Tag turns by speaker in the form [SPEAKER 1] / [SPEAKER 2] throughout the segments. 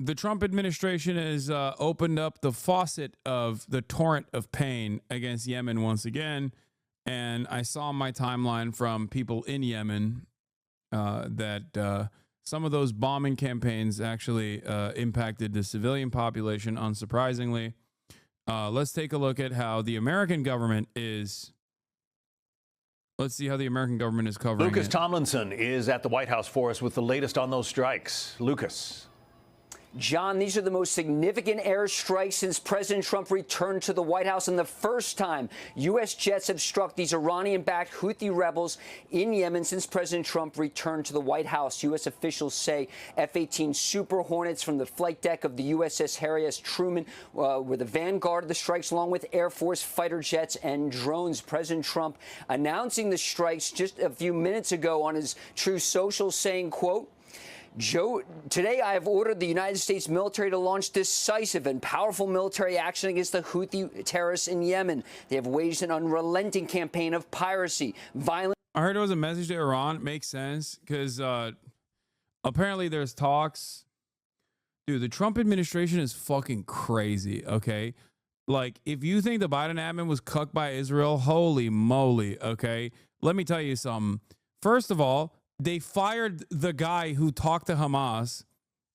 [SPEAKER 1] the Trump administration has opened up the faucet of the torrent of pain against Yemen once again. And I saw my timeline from people in Yemen that some of those bombing campaigns actually impacted the civilian population, unsurprisingly. Let's take a look at how the American government is. Let's see how the American government is covering
[SPEAKER 2] Lucas
[SPEAKER 1] it.
[SPEAKER 2] Tomlinson is at the White House for us with the latest on those strikes. Lucas.
[SPEAKER 3] John, these are the most significant airstrikes since President Trump returned to the White House, and the first time U.S. jets have struck these Iranian-backed Houthi rebels in Yemen since President Trump returned to the White House. U.S. officials say F-18 Super Hornets from the flight deck of the USS Harry S. Truman were the vanguard of the strikes, along with Air Force fighter jets and drones. President Trump announcing the strikes just a few minutes ago on his Truth Social, saying, quote, Joe, today I have ordered the United States military to launch decisive and powerful military action against the Houthi terrorists in Yemen. They have waged an unrelenting campaign of piracy, violence.
[SPEAKER 1] I heard it was a message to Iran. Makes sense because apparently there's talks. Dude, the Trump administration is fucking crazy, okay? Like, if you think the Biden admin was cucked by Israel, holy moly, okay? Let me tell you something. First of all, they fired the guy who talked to Hamas,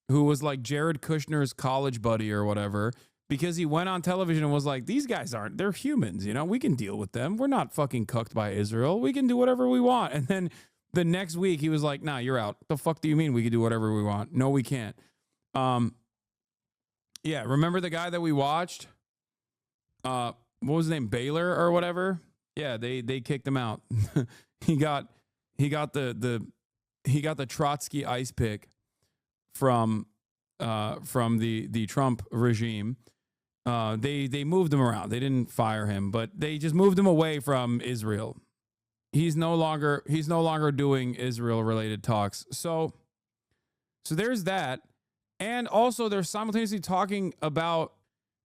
[SPEAKER 1] who was like Jared Kushner's college buddy or whatever, because he went on television and was like, these guys they're humans, you know, we can deal with them. We're not fucking cucked by Israel. We can do whatever we want. And then the next week he was like, nah, you're out. The fuck do you mean we can do whatever we want? No, we can't. Yeah, remember the guy that we watched? What was his name? Baylor or whatever? Yeah, they kicked him out. He got the Trotsky ice pick from the Trump regime. They moved him around. They didn't fire him, but they just moved him away from Israel. He's no longer doing Israel related talks. So there's that. And also they're simultaneously talking about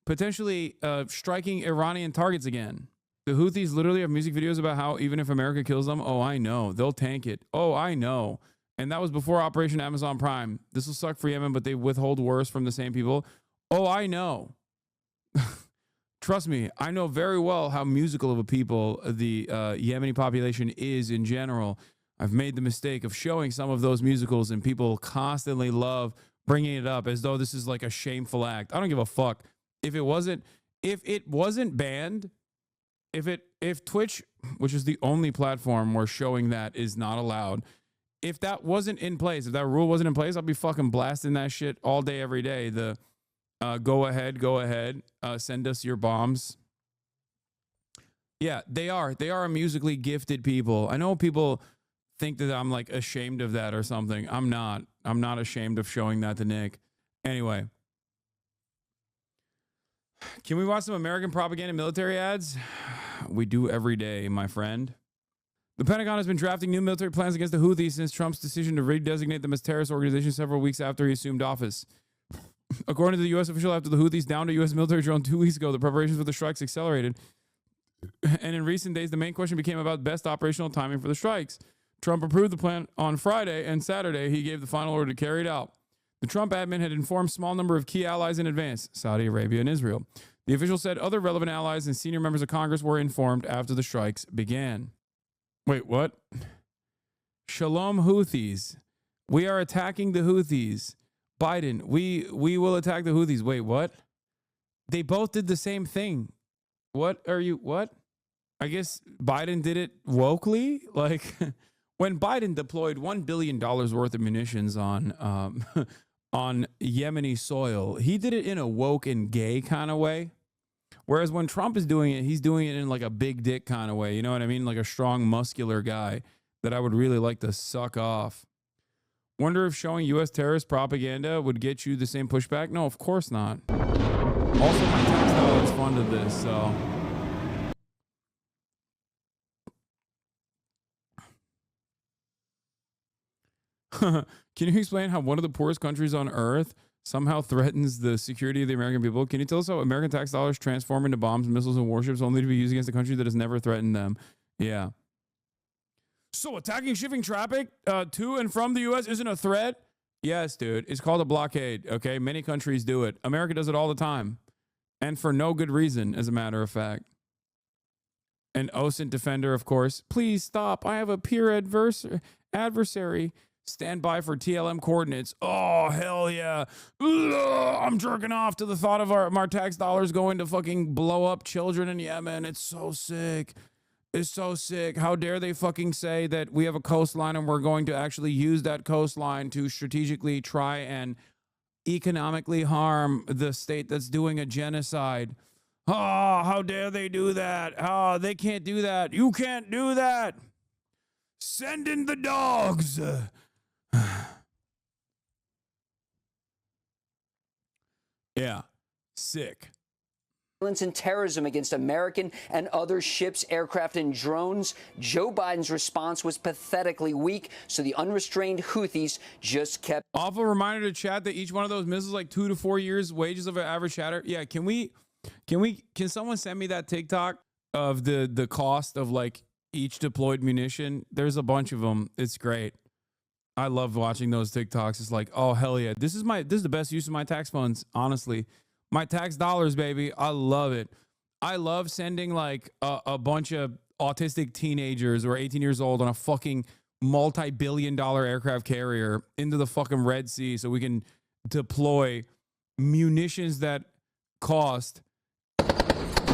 [SPEAKER 1] potentially striking Iranian targets again. The Houthis literally have music videos about how even if America kills them, oh, I know, they'll tank it. Oh, I know. And that was before Operation Amazon Prime. This will suck for Yemen, but they withhold worse from the same people. Oh, I know. Trust me, I know very well how musical of a people the Yemeni population is in general. I've made the mistake of showing some of those musicals, and people constantly love bringing it up as though this is like a shameful act. I don't give a fuck. If it wasn't banned, if Twitch, which is the only platform where showing that is not allowed, if that wasn't in place, if that rule wasn't in place, I'll be fucking blasting that shit all day, every day. The go ahead, send us your bombs. Yeah, they are a musically gifted people. I know people think that I'm like ashamed of that or something. I'm not ashamed of showing that to Nick. Anyway. Can we watch some American propaganda military ads? We do every day, my friend. The Pentagon has been drafting new military plans against the Houthis since Trump's decision to redesignate them as terrorist organization several weeks after he assumed office. According to the U.S. official, after the Houthis downed a U.S. military drone 2 weeks ago, the preparations for the strikes accelerated. And in recent days, the main question became about best operational timing for the strikes. Trump approved the plan on Friday, and Saturday he gave the final order to carry it out. The Trump admin had informed a small number of key allies in advance, Saudi Arabia and Israel. The official said other relevant allies and senior members of Congress were informed after the strikes began. Wait, what? Shalom Houthis. We are attacking the Houthis. Biden, we will attack the Houthis. Wait, what? They both did the same thing. What? I guess Biden did it wokely? Like, when Biden deployed $1 billion worth of munitions on Yemeni soil, he did it in a woke and gay kind of way. Whereas when Trump is doing it, he's doing it in like a big dick kind of way. You know what I mean? Like a strong, muscular guy that I would really like to suck off. Wonder if showing U.S. terrorist propaganda would get you the same pushback? No, of course not. Also, my textile has funded this, so... Can you explain how one of the poorest countries on earth somehow threatens the security of the American people? Can you tell us how American tax dollars transform into bombs, missiles, and warships only to be used against a country that has never threatened them? Yeah. So attacking shipping traffic to and from the U.S. isn't a threat? Yes, dude. It's called a blockade. Okay. Many countries do it. America does it all the time. And for no good reason, as a matter of fact. An OSINT defender, of course. Please stop. I have a peer adversary. Stand by for TLM coordinates. Oh, hell yeah. Ugh, I'm jerking off to the thought of our tax dollars going to fucking blow up children in Yemen. It's so sick. It's so sick. How dare they fucking say that we have a coastline and we're going to actually use that coastline to strategically try and economically harm the state that's doing a genocide. Oh, how dare they do that? Oh, they can't do that. You can't do that. Send in the dogs. Yeah, sick.
[SPEAKER 3] Violence and terrorism against American and other ships, aircraft, and drones. Joe Biden's response was pathetically weak, so the unrestrained Houthis just kept.
[SPEAKER 1] Awful reminder to chat that each one of those missiles like 2 to 4 years wages of an average shatter. Yeah, can someone send me that TikTok of the cost of like each deployed munition? There's a bunch of them. It's great. I love watching those TikToks. It's like, oh hell yeah, this is the best use of my tax funds, honestly. My tax dollars, baby. I love it. I love sending like a bunch of autistic teenagers who are 18 years old on a fucking multi-billion-dollar aircraft carrier into the fucking Red Sea so we can deploy munitions that cost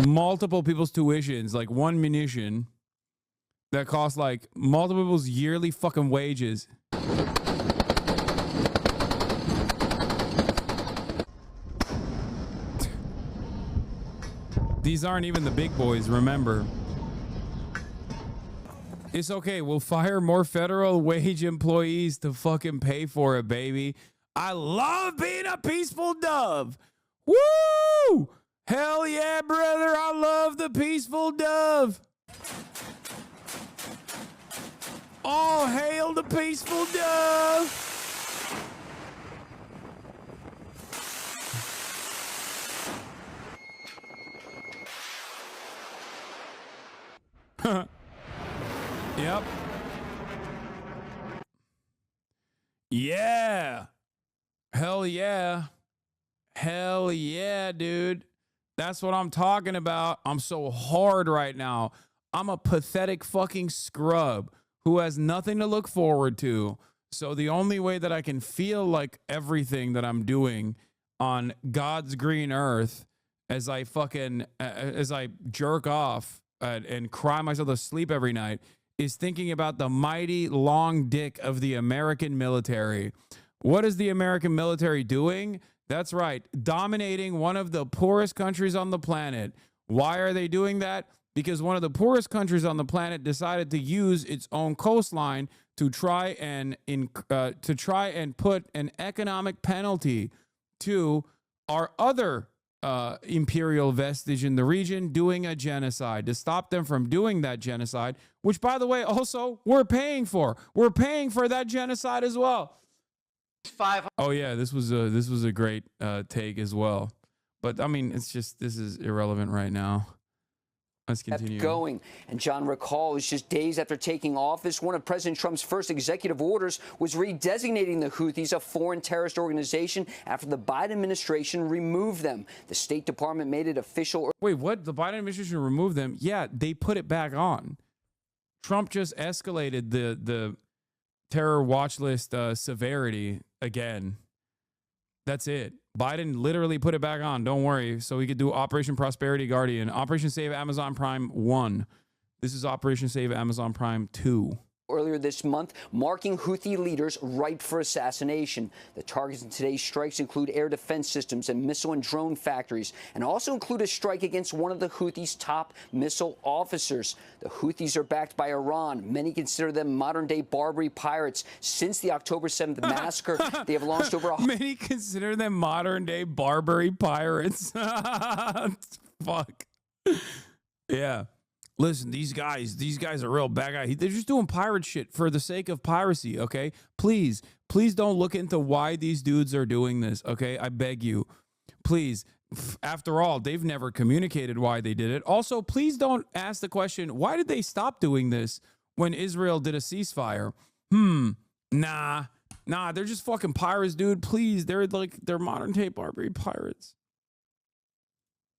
[SPEAKER 1] multiple people's tuitions, like one munition that costs like multiple people's yearly fucking wages. These aren't even the big boys, remember. It's okay. We'll fire more federal wage employees to fucking pay for it, baby. I love being a peaceful dove. Woo! Hell yeah, brother. I love the peaceful dove. All hail the peaceful dove. Yep. Yeah. Hell yeah. Hell yeah, dude. That's what I'm talking about. I'm so hard right now. I'm a pathetic fucking scrub who has nothing to look forward to. So the only way that I can feel like everything that I'm doing on God's green earth as I jerk off and cry myself to sleep every night is thinking about the mighty long dick of the American military. What is the American military doing? That's right, dominating one of the poorest countries on the planet. Why are they doing that? Because one of the poorest countries on the planet decided to use its own coastline to try and put an economic penalty to our other imperial vestige in the region doing a genocide, to stop them from doing that genocide, which, by the way, also we're paying for. We're paying for that genocide as well. Oh yeah, this was a great take as well. But I mean, it's just, this is irrelevant right now. Let's continue.
[SPEAKER 3] Going. And John, recall, it's just days after taking office, one of President Trump's first executive orders was redesignating the Houthis a foreign terrorist organization after the Biden administration removed them. The State Department made it official.
[SPEAKER 1] Wait, what? The Biden administration removed them? Yeah, they put it back on. Trump just escalated the terror watch list severity again. That's it. Biden literally put it back on. Don't worry. So we could do Operation Prosperity Guardian. Operation Save Amazon Prime 1. This is Operation Save Amazon Prime 2.
[SPEAKER 3] Earlier this month, marking Houthi leaders ripe for assassination. The targets in today's strikes include air defense systems and missile and drone factories, and also include a strike against one of the Houthis' top missile officers. The Houthis are backed by Iran. Many consider them modern-day Barbary pirates. Since the October 7th massacre, they have launched over
[SPEAKER 1] Many consider them modern-day Barbary pirates. Fuck. Yeah. Listen, these guys are real bad guys. They're just doing pirate shit for the sake of piracy, okay? Please don't look into why these dudes are doing this, okay? I beg you. Please. After all, they've never communicated why they did it. Also, please don't ask the question, why did they stop doing this when Israel did a ceasefire? Nah. Nah, they're just fucking pirates, dude. Please, they're modern day Barbary pirates.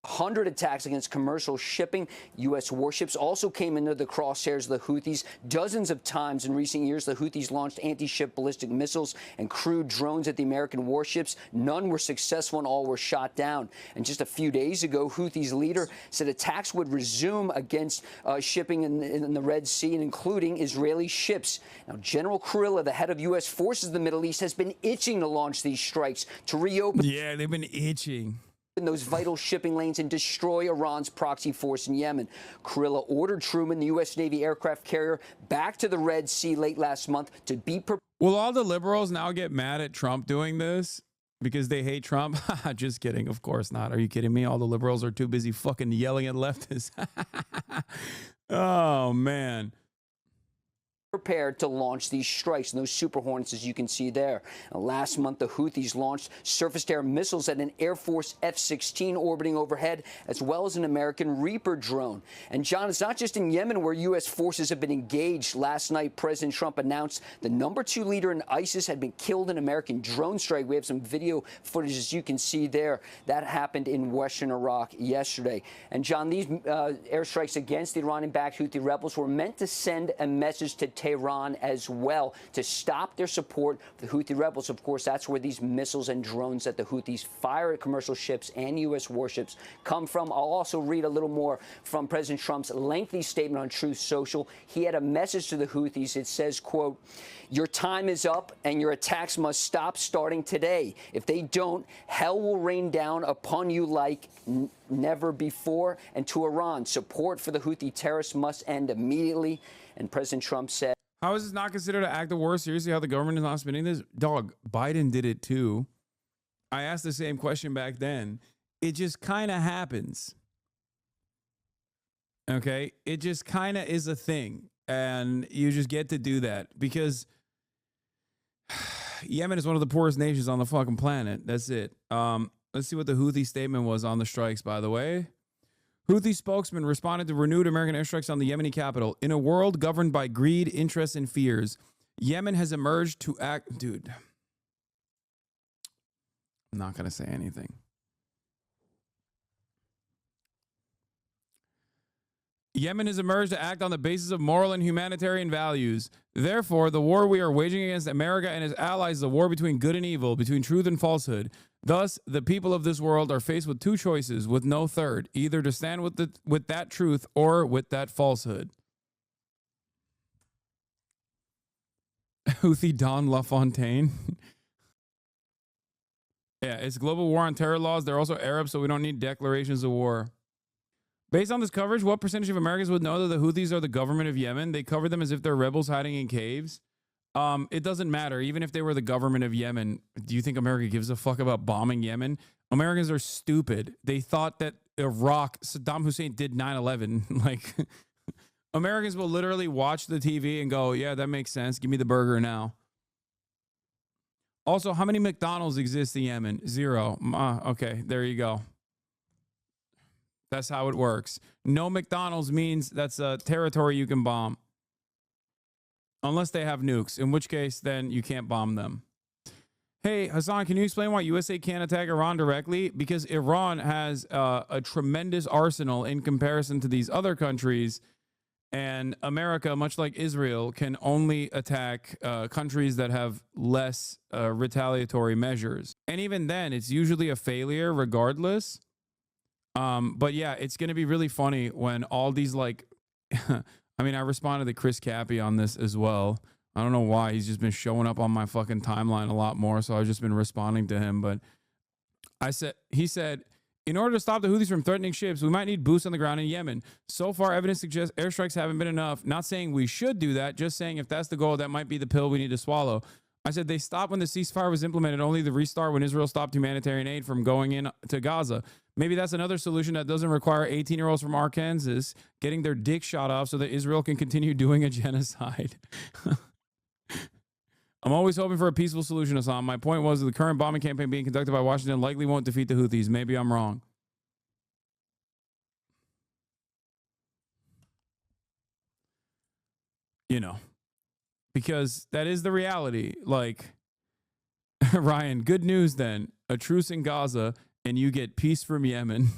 [SPEAKER 3] 100 attacks against commercial shipping. U.S. warships also came into the crosshairs of the Houthis. Dozens of times in recent years, the Houthis launched anti-ship ballistic missiles and crewed drones at the American warships. None were successful and all were shot down. And just a few days ago, Houthis leader said attacks would resume against shipping in the Red Sea, and including Israeli ships. Now, General Kurilla, the head of U.S. forces in the Middle East, has been itching to launch these strikes to reopen.
[SPEAKER 1] Yeah, they've been itching.
[SPEAKER 3] In those vital shipping lanes and destroy Iran's proxy force in Yemen. Kurilla ordered Truman, the U.S. Navy aircraft carrier, back to the Red Sea late last month to be prepared.
[SPEAKER 1] Will all the liberals now get mad at Trump doing this because they hate Trump? Just kidding. Of course not. Are you kidding me? All the liberals are too busy fucking yelling at leftists. Oh, man.
[SPEAKER 3] Prepared to launch these strikes, and those Super Hornets, as you can see there. Last month, the Houthis launched surface-to-air missiles at an Air Force F-16 orbiting overhead, as well as an American Reaper drone. And, John, it's not just in Yemen where U.S. forces have been engaged. Last night, President Trump announced the #2 leader in ISIS had been killed in an American drone strike. We have some video footage, as you can see there. That happened in western Iraq yesterday. And, John, these airstrikes against the Iranian-backed Houthi rebels were meant to send a message to Tehran as well to stop their support for the Houthi rebels. Of course, that's where these missiles and drones that the Houthis fire at commercial ships and U.S. warships come from. I'll also read a little more from President Trump's lengthy statement on Truth Social. He had a message to the Houthis. It says, quote, "Your time is up and your attacks must stop starting today. If they don't, hell will rain down upon you like never before. And to Iran, support for the Houthi terrorists must end immediately." And President Trump said,
[SPEAKER 1] how is this not considered an act of war? Seriously, how the government is not spending this? Dog, Biden did it too. I asked the same question back then. It just kind of happens. Okay? It just kind of is a thing. And you just get to do that because Yemen is one of the poorest nations on the fucking planet. That's it. Let's see what the Houthi statement was on the strikes, by the way. Houthi spokesman responded to renewed American airstrikes on the Yemeni capital. In a world governed by greed, interest, and fears, Yemen has emerged to act... Dude. I'm not going to say anything. Yemen has emerged to act on the basis of moral and humanitarian values. Therefore, the war we are waging against America and its allies is a war between good and evil, between truth and falsehood. Thus, the people of this world are faced with two choices, with no third, either to stand with that truth or with that falsehood. Houthi Don LaFontaine. Yeah, it's global war on terror laws. They're also Arabs, so we don't need declarations of war. Based on this coverage, what percentage of Americans would know that the Houthis are the government of Yemen? They cover them as if they're rebels hiding in caves. It doesn't matter. Even if they were the government of Yemen, do you think America gives a fuck about bombing Yemen? Americans are stupid. They thought that Iraq, Saddam Hussein did 9/11. Like, Americans will literally watch the TV and go, yeah, that makes sense. Give me the burger now. Also, how many McDonald's exist in Yemen? 0. Okay, there you go. That's how it works. No McDonald's means that's a territory you can bomb. Unless they have nukes, in which case, then you can't bomb them. Hey, Hasan, can you explain why USA can't attack Iran directly? Because Iran has a tremendous arsenal in comparison to these other countries. And America, much like Israel, can only attack countries that have less retaliatory measures. And even then, it's usually a failure regardless. But yeah, it's going to be really funny when all these like, I mean, I responded to Chris Cappy on this as well. I don't know why. He's just been showing up on my fucking timeline a lot more. So I've just been responding to him. But he said, in order to stop the Houthis from threatening ships, we might need boots on the ground in Yemen. So far, evidence suggests airstrikes haven't been enough. Not saying we should do that, just saying if that's the goal, that might be the pill we need to swallow. I said they stopped when the ceasefire was implemented, only the restart when Israel stopped humanitarian aid from going in to Gaza. Maybe that's another solution that doesn't require 18-year-olds from Arkansas getting their dick shot off so that Israel can continue doing a genocide. I'm always hoping for a peaceful solution, Hassan. My point was that the current bombing campaign being conducted by Washington likely won't defeat the Houthis. Maybe I'm wrong. You know, because that is the reality. Like, Ryan, good news then. A truce in Gaza and you get peace from Yemen.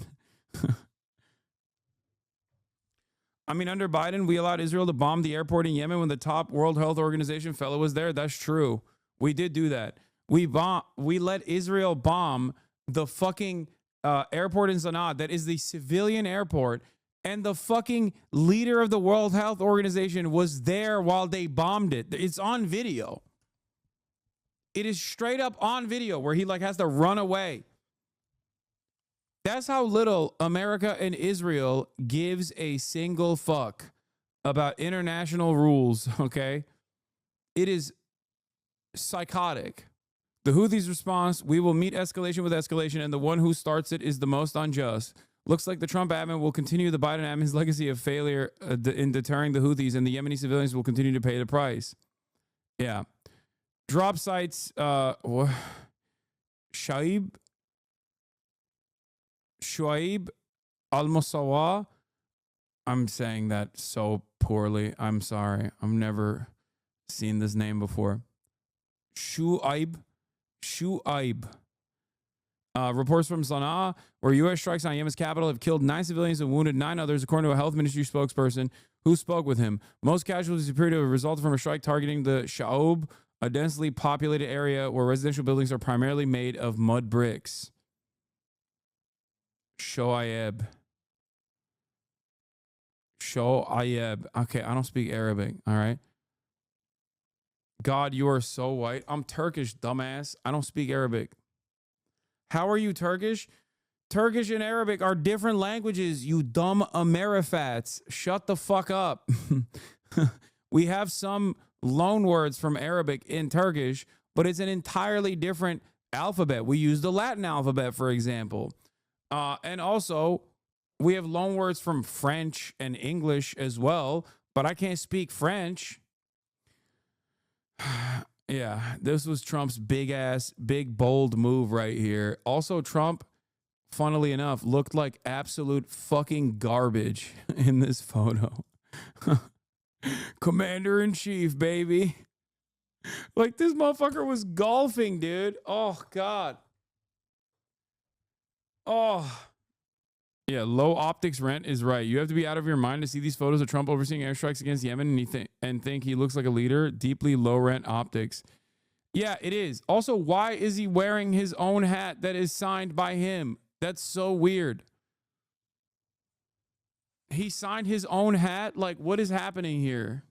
[SPEAKER 1] I mean, under Biden, we allowed Israel to bomb the airport in Yemen when the top World Health Organization fellow was there. That's true. We did do that. We let Israel bomb the fucking airport in Sana'a that is the civilian airport, and the fucking leader of the World Health Organization was there while they bombed it. It's on video. It is straight up on video where he like has to run away. That's how little America and Israel gives a single fuck about international rules, okay? It is psychotic. The Houthis' response, we will meet escalation with escalation, and the one who starts it is the most unjust. Looks like the Trump admin will continue the Biden admin's legacy of failure in deterring the Houthis, and the Yemeni civilians will continue to pay the price. Yeah. Drop sites, Shuaib al-Musawa. I'm saying that so poorly. I'm sorry. I've never seen this name before. Shuaib. Reports from Sana'a, where U.S. strikes on Yemen's capital have killed 9 civilians and wounded 9 others, according to a health ministry spokesperson who spoke with him. Most casualties appear to have resulted from a strike targeting the Sha'ob, a densely populated area where residential buildings are primarily made of mud bricks. Shoaib. Okay, I don't speak Arabic, all right? God, you are so white. I'm Turkish, dumbass. I don't speak Arabic. How are you Turkish? Turkish and Arabic are different languages, you dumb Amerifats. Shut the fuck up. We have some loan words from Arabic in Turkish, but it's an entirely different alphabet. We use the Latin alphabet, for example. And also, we have loan words from French and English as well, but I can't speak French. Yeah, this was Trump's big, bold move right here. Also, Trump, funnily enough, looked like absolute fucking garbage in this photo. Commander-in-chief, baby. Like, this motherfucker was golfing, dude. Oh, God. Oh. Yeah, low optics rent is right. You have to be out of your mind to see these photos of Trump overseeing airstrikes against Yemen and think he looks like a leader. Deeply low rent optics. Yeah, it is. Also, why is he wearing his own hat that is signed by him? That's so weird. He signed his own hat? Like, what is happening here?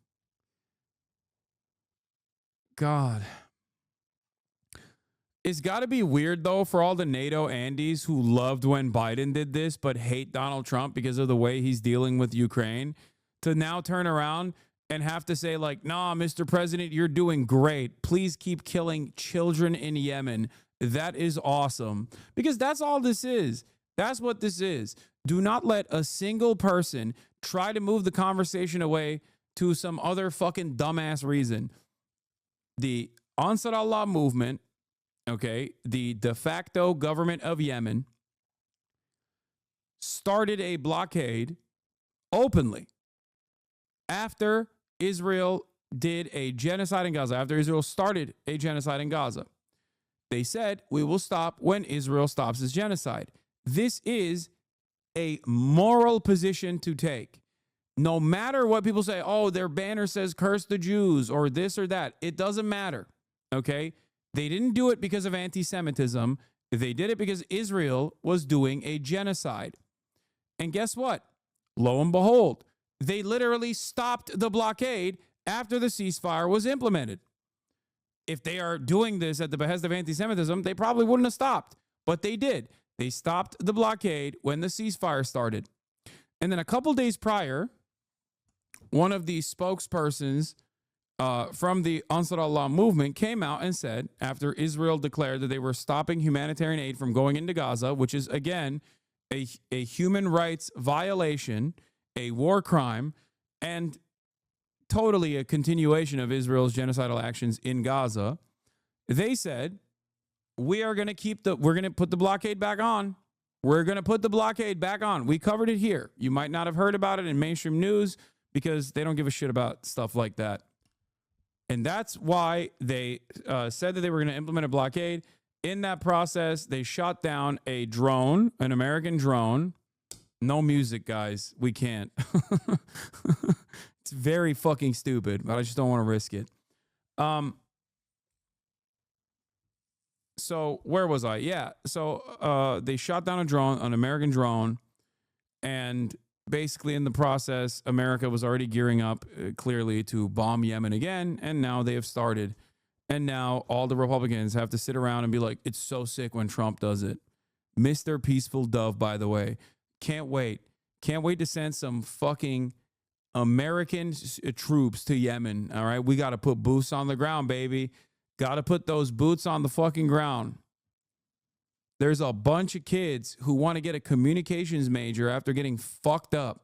[SPEAKER 1] God. It's got to be weird, though, for all the NATO Andes who loved when Biden did this but hate Donald Trump because of the way he's dealing with Ukraine, to now turn around and have to say, like, nah, Mr. President, you're doing great. Please keep killing children in Yemen. That is awesome. Because that's all this is. That's what this is. Do not let a single person try to move the conversation away to some other fucking dumbass reason. The Ansar Allah movement, okay, the de facto government of Yemen, started a blockade openly after Israel did a genocide in Gaza, after Israel started a genocide in Gaza. They said, we will stop when Israel stops its genocide. This is a moral position to take. No matter what people say, oh, their banner says curse the Jews or this or that. It doesn't matter, okay? They didn't do it because of anti-Semitism. They did it because Israel was doing a genocide. And guess what? Lo and behold, they literally stopped the blockade after the ceasefire was implemented. If they are doing this at the behest of anti-Semitism, they probably wouldn't have stopped. But they did. They stopped the blockade when the ceasefire started. And then a couple days prior, one of the spokespersons from the Ansar Allah movement came out and said, after Israel declared that they were stopping humanitarian aid from going into Gaza, which is, again, a human rights violation, a war crime, and totally a continuation of Israel's genocidal actions in Gaza, they said, we're going to put the blockade back on. We're going to put the blockade back on. We covered it here. You might not have heard about it in mainstream news because they don't give a shit about stuff like that. And that's why they said that they were going to implement a blockade. In that process, they shot down a drone, an American drone. No music, guys. We can't. It's very fucking stupid, but I just don't want to risk it. So where was I? Yeah. So they shot down a drone, an American drone, and basically in the process, America was already gearing up clearly to bomb Yemen again, and now they have started. And now all the Republicans have to sit around and be like, it's so sick when Trump does it. Mr. Peaceful Dove, by the way. Can't wait. Can't wait to send some fucking American troops to Yemen. All right. We got to put boots on the ground, baby. Got to put those boots on the fucking ground. There's a bunch of kids who want to get a communications major after getting fucked up.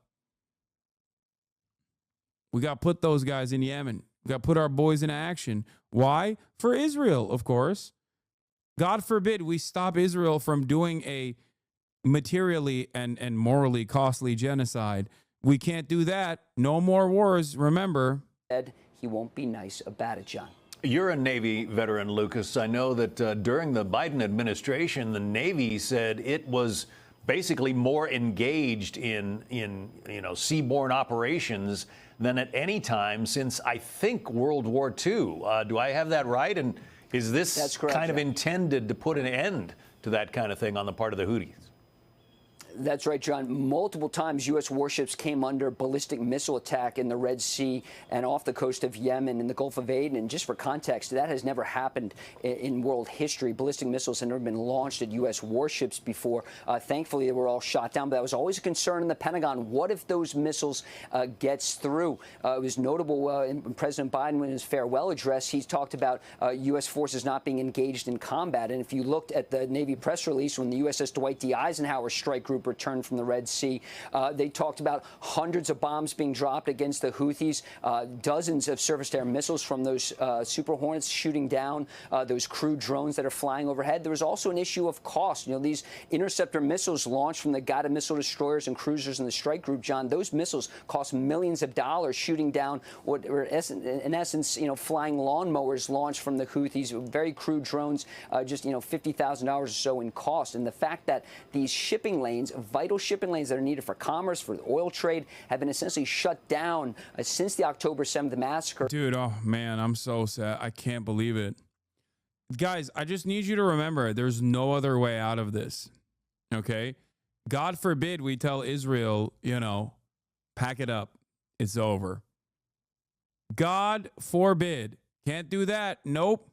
[SPEAKER 1] We got to put those guys in Yemen. We got to put our boys in action. Why? For Israel, of course. God forbid we stop Israel from doing a materially and morally costly genocide. We can't do that. No more wars, remember.
[SPEAKER 3] He won't be nice about it, John.
[SPEAKER 2] You're a Navy veteran, Lucas. I know that during the Biden administration, the Navy said it was basically more engaged in seaborne operations than at any time since, I think, World War II. Do I have that right? And is this kind of intended to put an end to that kind of thing on the part of the Houthis?
[SPEAKER 3] That's right, John. Multiple times U.S. warships came under ballistic missile attack in the Red Sea and off the coast of Yemen in the Gulf of Aden. And just for context, that has never happened in world history. Ballistic missiles have never been launched at U.S. warships before. Thankfully, they were all shot down. But that was always a concern in the Pentagon. What if those missiles gets through? It was notable in President Biden, in his farewell address, he talked about U.S. forces not being engaged in combat. And if you looked at the Navy press release when the USS Dwight D. Eisenhower strike group returned from the Red Sea, they talked about hundreds of bombs being dropped against the Houthis, dozens of surface-to-air missiles from those Super Hornets shooting down those crew drones that are flying overhead. There was also an issue of cost. You know, these interceptor missiles launched from the guided missile destroyers and cruisers in the strike group, John, those missiles cost millions of dollars, shooting down what were, in essence, flying lawnmowers launched from the Houthis, very crude drones, just, $50,000 or so in cost. And the fact that these shipping lanes, vital shipping lanes that are needed for commerce, for the oil trade, have been essentially shut down since the October 7th massacre.
[SPEAKER 1] Dude, oh man, I'm so sad. I can't believe it. Guys, I just need you to remember there's no other way out of this. Okay? God forbid we tell Israel, pack it up. It's over. God forbid. Can't do that. Nope.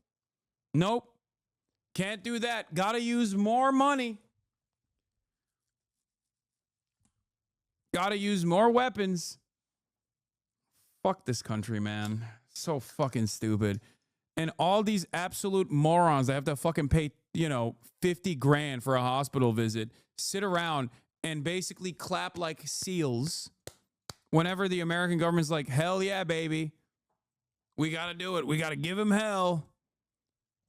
[SPEAKER 1] Can't do that. Gotta use more money. Gotta use more weapons. Fuck this country, man. So fucking stupid. And all these absolute morons that have to fucking pay, 50 grand for a hospital visit, sit around and basically clap like seals whenever the American government's like, hell yeah, baby. We gotta do it. We gotta give him hell.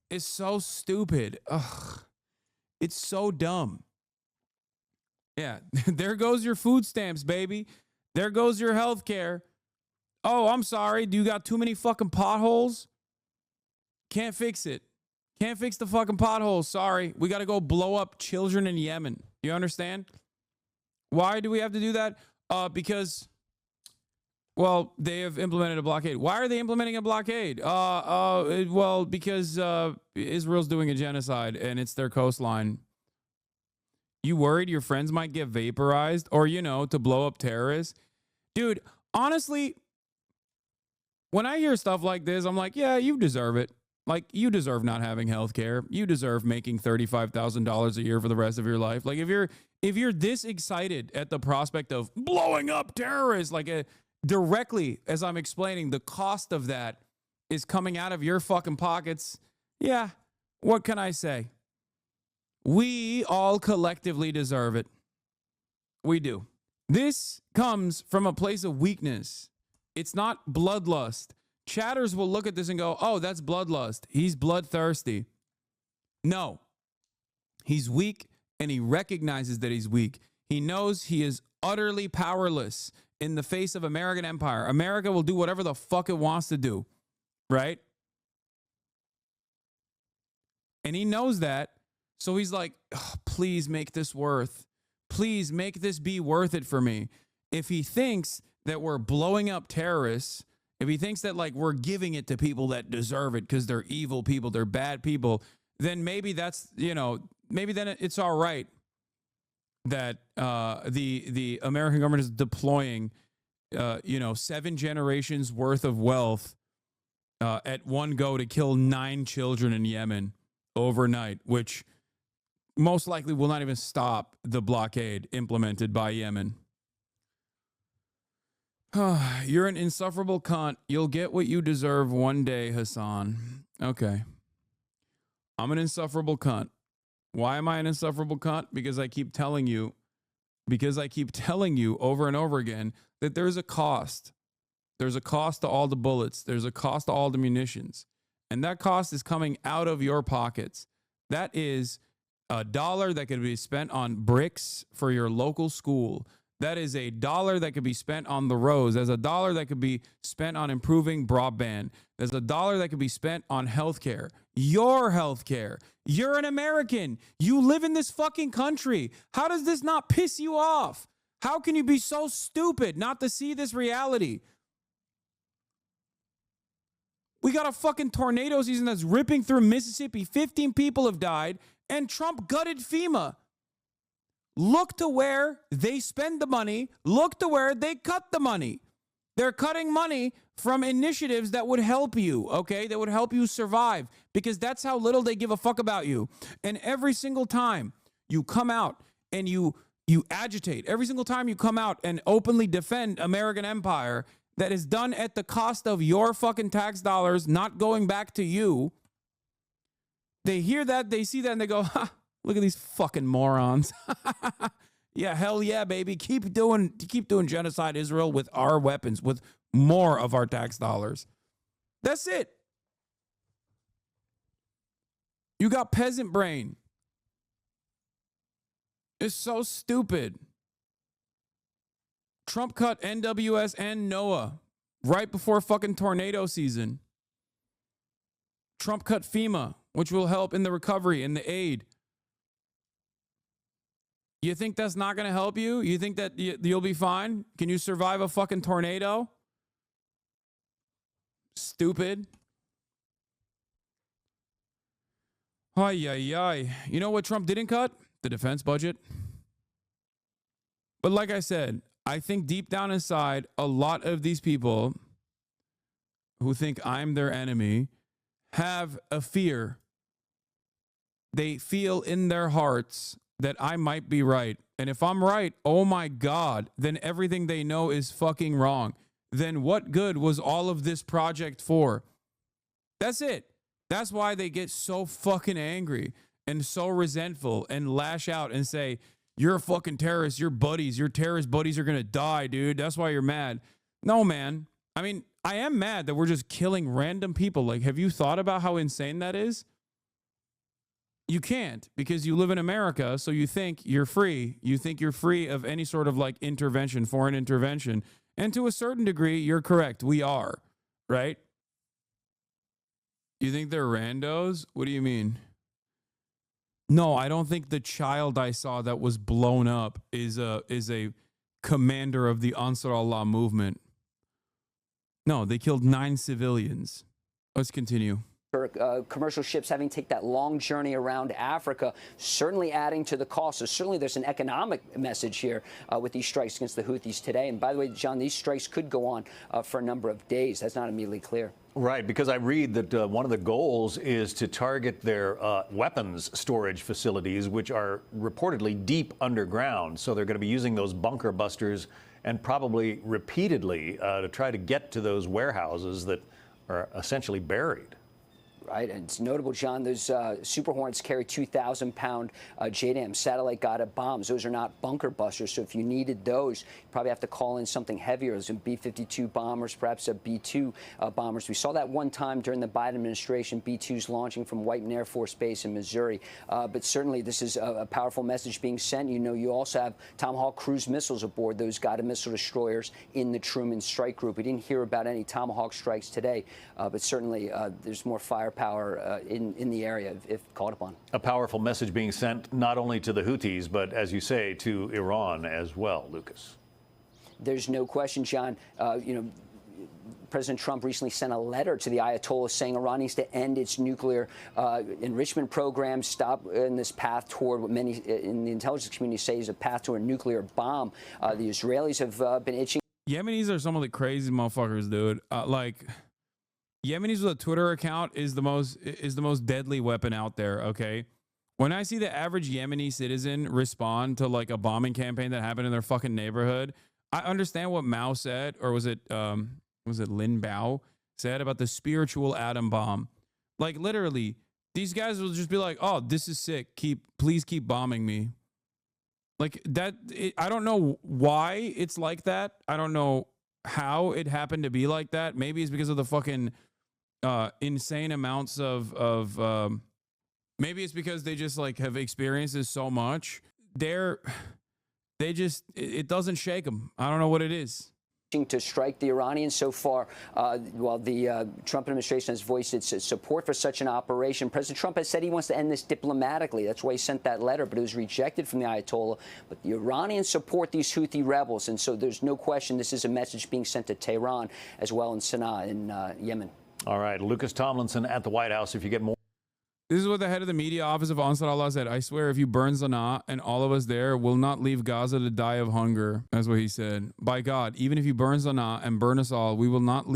[SPEAKER 1] It's so stupid. Ugh. It's so dumb. Yeah, there goes your food stamps, baby. There goes your health care. Oh, I'm sorry. Do you got too many fucking potholes? Can't fix it. Can't fix the fucking potholes. Sorry. We got to go blow up children in Yemen. You understand? Why do we have to do that? Because, well, they have implemented a blockade. Why are they implementing a blockade? Well, because Israel's doing a genocide and it's their coastline. You worried your friends might get vaporized or, to blow up terrorists? Dude, honestly, when I hear stuff like this, I'm like, yeah, you deserve it. Like, you deserve not having health care. You deserve making $35,000 a year for the rest of your life. Like, if you're this excited at the prospect of blowing up terrorists, like directly, as I'm explaining, the cost of that is coming out of your fucking pockets. Yeah, what can I say? We all collectively deserve it. We do. This comes from a place of weakness. It's not bloodlust. Chatters will look at this and go, oh, that's bloodlust. He's bloodthirsty. No. He's weak, and he recognizes that he's weak. He knows he is utterly powerless in the face of American empire. America will do whatever the fuck it wants to do. right? And he knows that. So he's like, oh, please make this please make this be worth it for me. If he thinks that we're blowing up terrorists, if he thinks that like we're giving it to people that deserve it because they're evil people, they're bad people, then maybe that's, maybe then it's all right that the American government is deploying, 7 generations worth of wealth at one go to kill 9 children in Yemen overnight, which most likely will not even stop the blockade implemented by Yemen. You're an insufferable cunt. You'll get what you deserve one day, Hasan. Okay. I'm an insufferable cunt. Why am I an insufferable cunt? Because I keep telling you over and over again that there's a cost. There's a cost to all the bullets. There's a cost to all the munitions. And that cost is coming out of your pockets. That is $1 that could be spent on bricks for your local school. That is $1 that could be spent on the roads. There's $1 that could be spent on improving broadband. There's $1 that could be spent on healthcare. Your healthcare. You're an American. You live in this fucking country. How does this not piss you off? How can you be so stupid not to see this reality? We got a fucking tornado season that's ripping through Mississippi. 15 people have died, and Trump gutted FEMA. Look to where they spend the money. Look to where they cut the money. They're cutting money from initiatives that would help you, okay? That would help you survive, because that's how little they give a fuck about you. And every single time you come out and you agitate, every single time you come out and openly defend American empire, that is done at the cost of your fucking tax dollars not going back to you. They hear that, they see that, and they go, ha, look at these fucking morons. Yeah, hell yeah, baby. Keep doing genocide Israel with our weapons, with more of our tax dollars. That's it. You got peasant brain. It's so stupid. Trump cut NWS and NOAA right before fucking tornado season. Trump cut FEMA, which will help in the recovery and the aid. You think that's not going to help you? You think that you'll be fine? Can you survive a fucking tornado? Stupid. Ay, ay, ay. You know what Trump didn't cut? The defense budget. But like I said, I think deep down inside, a lot of these people who think I'm their enemy have a fear. They feel in their hearts that I might be right. And if I'm right, oh my God, then everything they know is fucking wrong. Then what good was all of this project for? That's it. That's why they get so fucking angry and so resentful and lash out and say, you're a fucking terrorist. Your terrorist buddies are going to die, dude. That's why you're mad. No, man. I mean, I am mad that we're just killing random people. Like, have you thought about how insane that is? You can't, because you live in America, so you think you're free. You think you're free of any sort of like intervention, foreign intervention. And to a certain degree, you're correct. We are, right? You think they're randos? What do you mean? No, I don't think the child I saw that was blown up is a commander of the Ansar Allah movement. No, they killed 9 civilians. Let's continue.
[SPEAKER 3] Commercial ships having to take that long journey around Africa, certainly adding to the cost. So certainly there's an economic message here with these strikes against the Houthis today. And by the way, John, these strikes could go on for a number of days. That's not immediately clear.
[SPEAKER 2] Right, because I read that one of the goals is to target their weapons storage facilities, which are reportedly deep underground. So they're going to be using those bunker busters and probably repeatedly to try to get to those warehouses that are essentially buried.
[SPEAKER 3] Right, and it's notable, John, those Super Hornets carry 2,000-pound JDAM satellite-guided bombs. Those are not bunker busters, so if you needed those, you probably have to call in something heavier, some B-52 bombers, perhaps a B-2 bombers. We saw that one time during the Biden administration, B-2s launching from Whiteman Air Force Base in Missouri. But certainly this is a powerful message being sent. You know, you also have Tomahawk cruise missiles aboard those guided missile destroyers in the Truman Strike Group. We didn't hear about any Tomahawk strikes today, but certainly there's more firepower in the area if called upon.
[SPEAKER 2] A powerful message being sent not only to the Houthis, but as you say, to Iran as well, Lucas.
[SPEAKER 3] There's no question, John. You know, President Trump recently sent a letter to the Ayatollah saying Iran needs to end its nuclear enrichment program, stop in this path toward what many in the intelligence community say is a path to a nuclear bomb. The Israelis have been itching.
[SPEAKER 1] Yemenis are some of the crazy motherfuckers, dude. Like, Yemenis with a Twitter account is the most deadly weapon out there, okay? When I see the average Yemeni citizen respond to like a bombing campaign that happened in their fucking neighborhood, I understand what Mao said, or was it Lin Bao said about the spiritual atom bomb. Like, literally, these guys will just be like, "Oh, this is sick. Please keep bombing me." Like that, I don't know why it's like that. I don't know how it happened to be like that. Maybe it's because of the fucking insane amounts of maybe it's because they just like have experienced this so much. It doesn't shake them. I don't know what it is.
[SPEAKER 3] To strike the Iranians so far, while the Trump administration has voiced its support for such an operation. President Trump has said he wants to end this diplomatically. That's why he sent that letter, but it was rejected from the Ayatollah. But the Iranians support these Houthi rebels, and so there's no question this is a message being sent to Tehran as well in Sana'a in Yemen.
[SPEAKER 2] All right, Lucas Tomlinson at the White House. If you get more.
[SPEAKER 1] This is what the head of the media office of Ansar Allah said. "I swear if you burn Sana'a and all of us there will not leave Gaza to die of hunger." That's what he said. "By God, even if you burn Sana'a and burn us all, we will not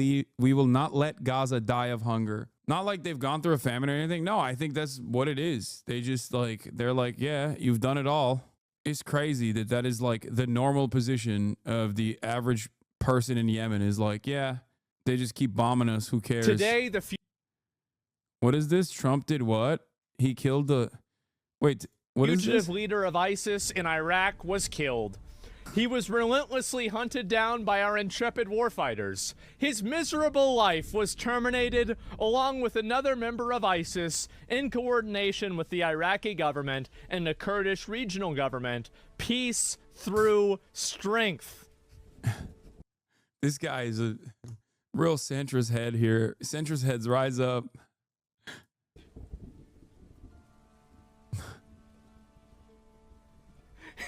[SPEAKER 1] let Gaza die of hunger." Not like they've gone through a famine or anything. No, I think that's what it is. They're like, yeah, you've done it all. It's crazy that is like the normal position of the average person in Yemen is like, yeah, they just keep bombing us. Who cares?
[SPEAKER 4] Today,
[SPEAKER 1] What is this? Trump did what? He killed the... Wait, what is this?
[SPEAKER 4] fugitive leader of ISIS in Iraq was killed. He was relentlessly hunted down by our intrepid warfighters. His miserable life was terminated along with another member of ISIS in coordination with the Iraqi government and the Kurdish regional government. Peace through strength.
[SPEAKER 1] This guy is a real centrist head here. Centrist heads rise up.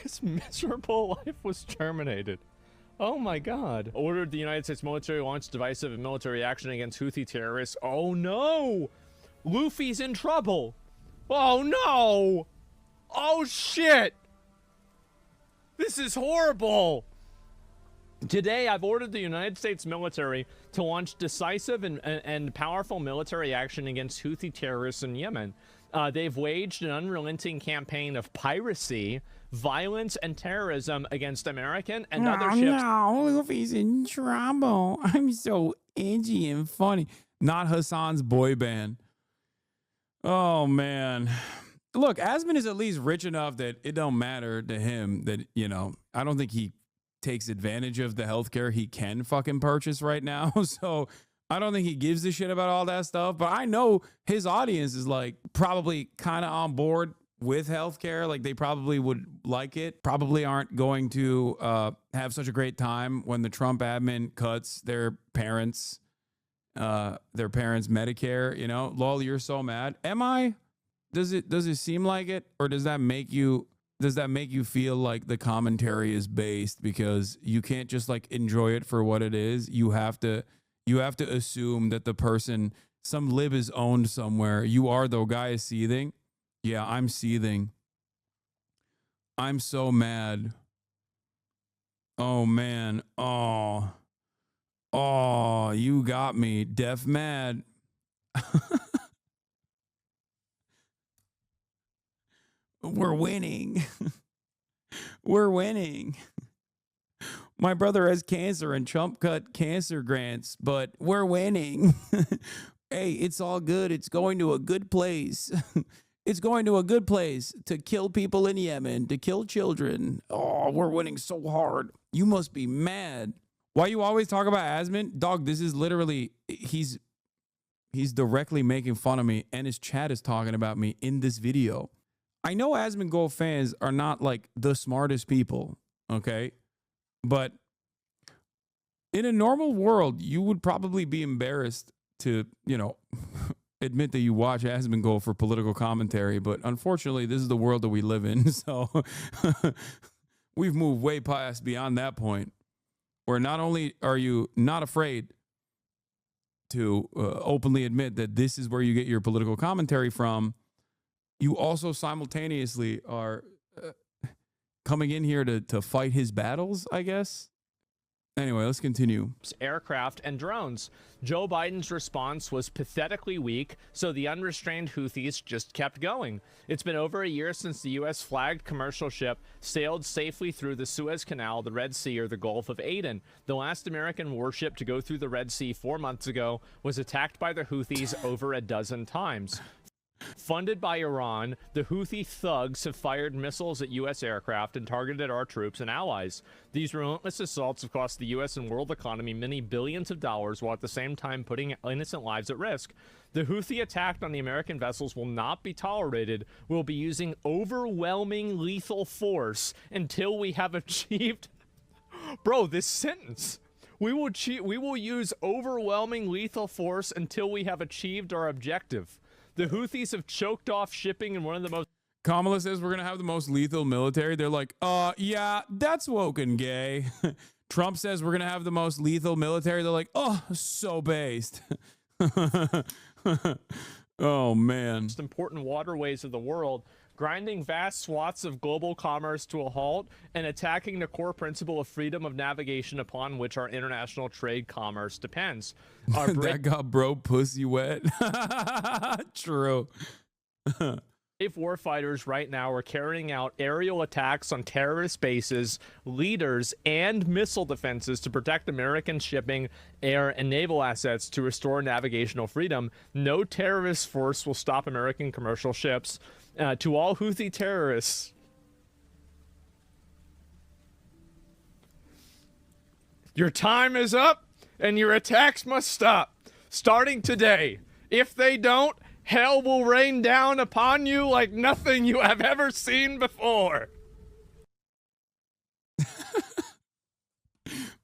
[SPEAKER 4] His miserable life was terminated. Oh my God. Ordered the United States military launch divisive military action against Houthi terrorists. Oh no! Luffy's in trouble. Oh no! Oh shit! This is horrible! Today, I've ordered the United States military to launch decisive and powerful military action against Houthi terrorists in Yemen. They've waged an unrelenting campaign of piracy, violence, and terrorism against American and other ships.
[SPEAKER 1] No, Luffy's in trouble. I'm so edgy and funny. Not Hassan's boy band. Oh, man. Look, Asmon is at least rich enough that it don't matter to him that, you know, I don't think he takes advantage of the healthcare he can fucking purchase right now. So I don't think he gives a shit about all that stuff. But I know his audience is like probably kind of on board with healthcare. Like they probably would like it. Probably aren't going to have such a great time when the Trump admin cuts their parents' Medicare. You know, lol, you're so mad. Am I? Does it seem like it, or does that make you feel like the commentary is based because you can't just like enjoy it for what it is? You have to assume that the person, some lib is owned somewhere. You are, though. Guy is seething. Yeah, I'm seething. I'm so mad. Oh man. Oh, you got me. Deaf mad. We're winning. We're winning. My brother has cancer and Trump cut cancer grants, but we're winning. hey, it's all good. It's going to a good place. It's going to a good place to kill people in Yemen, to kill children. Oh, we're winning so hard. You must be mad. Why you always talk about Asmon? Dog, this is literally, he's directly making fun of me, and his chat is talking about me in this video. I know asmongold fans are not like the smartest people, okay? But in a normal world, you would probably be embarrassed to, you know, admit that you watch asmongold for political commentary. But unfortunately, this is the world that we live in. So we've moved way past beyond that point, where not only are you not afraid to openly admit that this is where you get your political commentary from, you also simultaneously are coming in here to fight his battles, I guess. Anyway, let's continue.
[SPEAKER 4] Aircraft and drones. Joe Biden's response was pathetically weak, so the unrestrained Houthis just kept going. It's been over a year since the U.S. flagged commercial ship sailed safely through the Suez Canal, the Red Sea, or the Gulf of Aden. The last American warship to go through the Red Sea 4 months ago was attacked by the Houthis over a dozen times. Funded by Iran, the Houthi thugs have fired missiles at U.S. aircraft and targeted our troops and allies. These relentless assaults have cost the U.S. and world economy many billions of dollars, while at the same time putting innocent lives at risk. The Houthi attack on the American vessels will not be tolerated. We'll be using overwhelming lethal force until we have achieved... Bro, this sentence... We will use overwhelming lethal force until we have achieved our objective. The Houthis have choked off shipping in one of the most...
[SPEAKER 1] Kamala says we're going to have the most lethal military. They're like, yeah, that's woke and gay. Trump says we're going to have the most lethal military. They're like, oh, so based. Oh, man.
[SPEAKER 4] Most important waterways of the world, grinding vast swaths of global commerce to a halt and attacking the core principle of freedom of navigation upon which our international trade commerce depends.
[SPEAKER 1] That got bro pussy wet. True.
[SPEAKER 4] Brave warfighters right now are carrying out aerial attacks on terrorist bases, leaders, and missile defenses to protect American shipping, air, and naval assets to restore navigational freedom. No terrorist force will stop American commercial ships. To all Houthi terrorists, your time is up and your attacks must stop, starting today. If they don't, hell will rain down upon you like nothing you have ever seen before.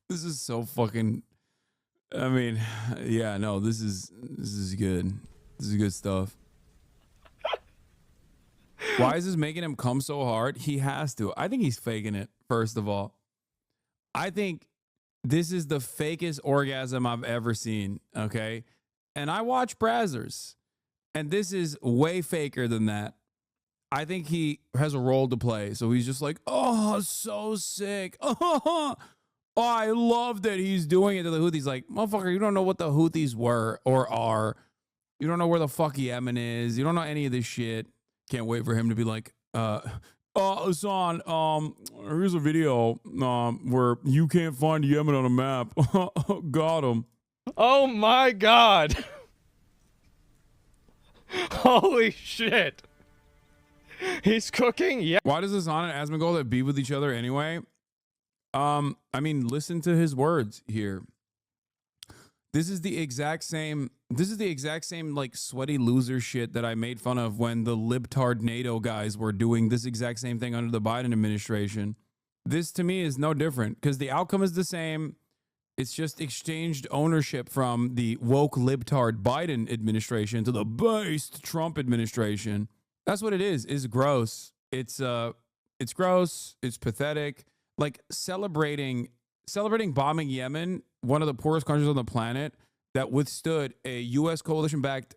[SPEAKER 1] This is so fucking... I mean, yeah, no, this is good. This is good stuff. Why is this making him come so hard? He has to. I think he's faking it, first of all. I think this is the fakest orgasm I've ever seen, okay? And I watch Brazzers, and this is way faker than that. I think he has a role to play, so he's just like, oh, so sick. Oh, I love that he's doing it to the Houthis. Like, motherfucker, you don't know what the Houthis were or are. You don't know where the fuck Yemen is. You don't know any of this shit. Can't wait for him to be like, Hasan, here's a video where you can't find Yemen on a map. Got him.
[SPEAKER 4] Oh my God. Holy shit. He's cooking. Yeah.
[SPEAKER 1] Why does Hasan and asmongold be with each other anyway? I mean, listen to his words here. This is the exact same like sweaty loser shit that I made fun of when the libtard NATO guys were doing this exact same thing under the Biden administration. This to me is no different because the outcome is the same. It's just exchanged ownership from the woke libtard Biden administration to the based Trump administration. That's what it is. It's gross. It's gross. It's pathetic. Like celebrating bombing Yemen, one of the poorest countries on the planet that withstood a U.S. coalition-backed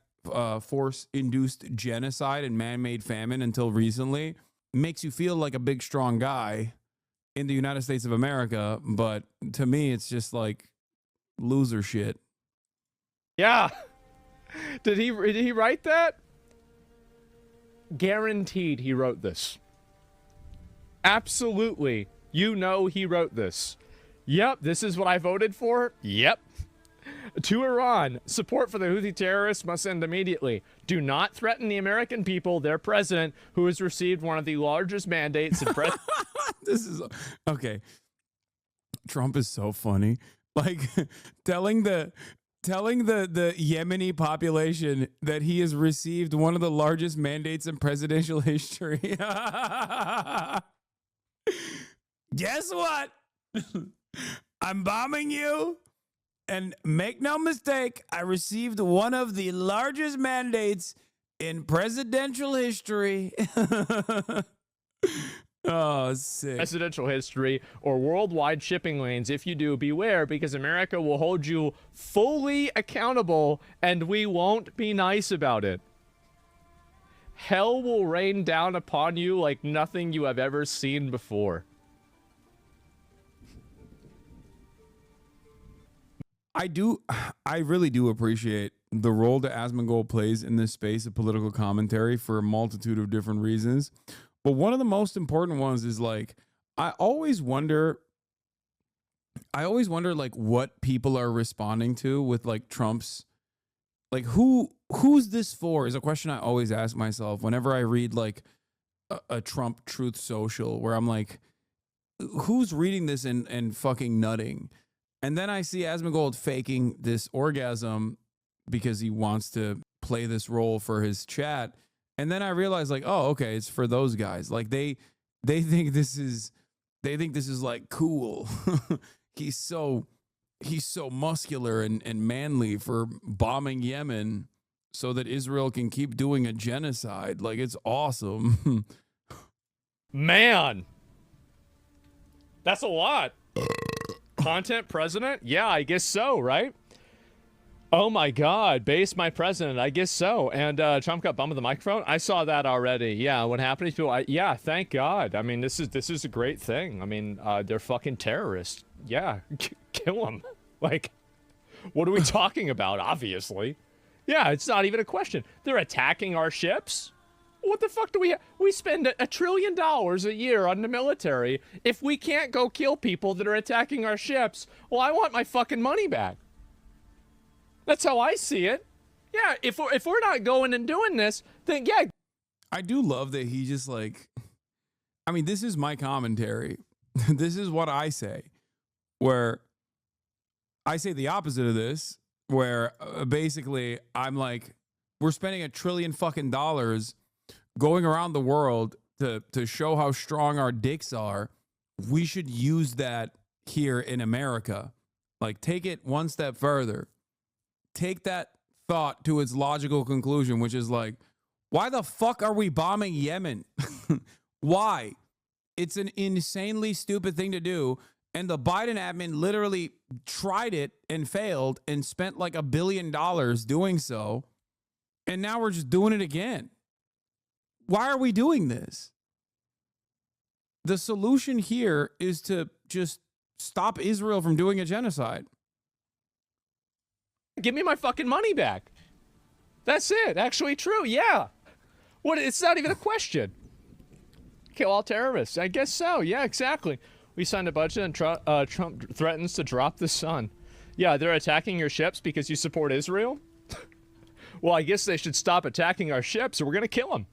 [SPEAKER 1] force-induced genocide and man-made famine until recently, makes you feel like a big, strong guy in the United States of America. But to me, it's just like loser shit.
[SPEAKER 4] Yeah. Did he write that? Guaranteed he wrote this. Absolutely. You know he wrote this. Yep, this is what I voted for. Yep. To Iran, support for the Houthi terrorists must end immediately. Do not threaten the American people, their president, who has received one of the largest mandates in
[SPEAKER 1] This is okay. Trump is so funny. Like telling the Yemeni population that he has received one of the largest mandates in presidential history. Guess what? I'm bombing you. And make no mistake, I received one of the largest mandates in presidential history. Oh, sick.
[SPEAKER 4] presidential history or worldwide shipping lanes. If you do, beware, because America will hold you fully accountable and we won't be nice about it. Hell will rain down upon you like nothing you have ever seen before.
[SPEAKER 1] I really do appreciate the role that asmongold plays in this space of political commentary for a multitude of different reasons. But one of the most important ones is like, I always wonder like what people are responding to with like Trump's, like who's this for is a question I always ask myself whenever I read like a Trump Truth Social, where I'm like, who's reading this and fucking nutting? And then I see asmongold faking this orgasm because he wants to play this role for his chat. And then I realize like, oh, okay, it's for those guys. Like they think this is like cool. he's so muscular and manly for bombing Yemen so that Israel can keep doing a genocide. Like, it's awesome.
[SPEAKER 4] Man, that's a lot. Content president? Yeah, I guess so, right? Oh my God, base my president. I guess so. And Trump got bumped with the microphone. I saw that already. Yeah, what happened to people? Yeah, thank God. I mean, this is a great thing. I mean, they're fucking terrorists. Yeah, kill them. Like, what are we talking about? Obviously, yeah, it's not even a question. They're attacking our ships. What the fuck do we spend $1 trillion a year on the military if we can't go kill people that are attacking our ships? Well, I want my fucking money back. That's how I see it. Yeah, if we're not going and doing this, then yeah.
[SPEAKER 1] I do love that he just like, I mean, this is my commentary. This is what I say, where I say the opposite of this, where basically I'm like, we're spending $1 trillion fucking dollars going around the world to show how strong our dicks are. We should use that here in America. Like, take it one step further. Take that thought to its logical conclusion, which is like, why the fuck are we bombing Yemen? Why? It's an insanely stupid thing to do. And the Biden admin literally tried it and failed and spent like $1 billion doing so. And now we're just doing it again. Why are we doing this? The solution here is to just stop Israel from doing a genocide.
[SPEAKER 4] Give me my fucking money back. That's it. Actually true. Yeah. What? It's not even a question. Kill all terrorists. I guess so. Yeah, exactly. We signed a budget and Trump threatens to drop the sun. Yeah, they're attacking your ships because you support Israel? Well, I guess they should stop attacking our ships or we're going to kill them.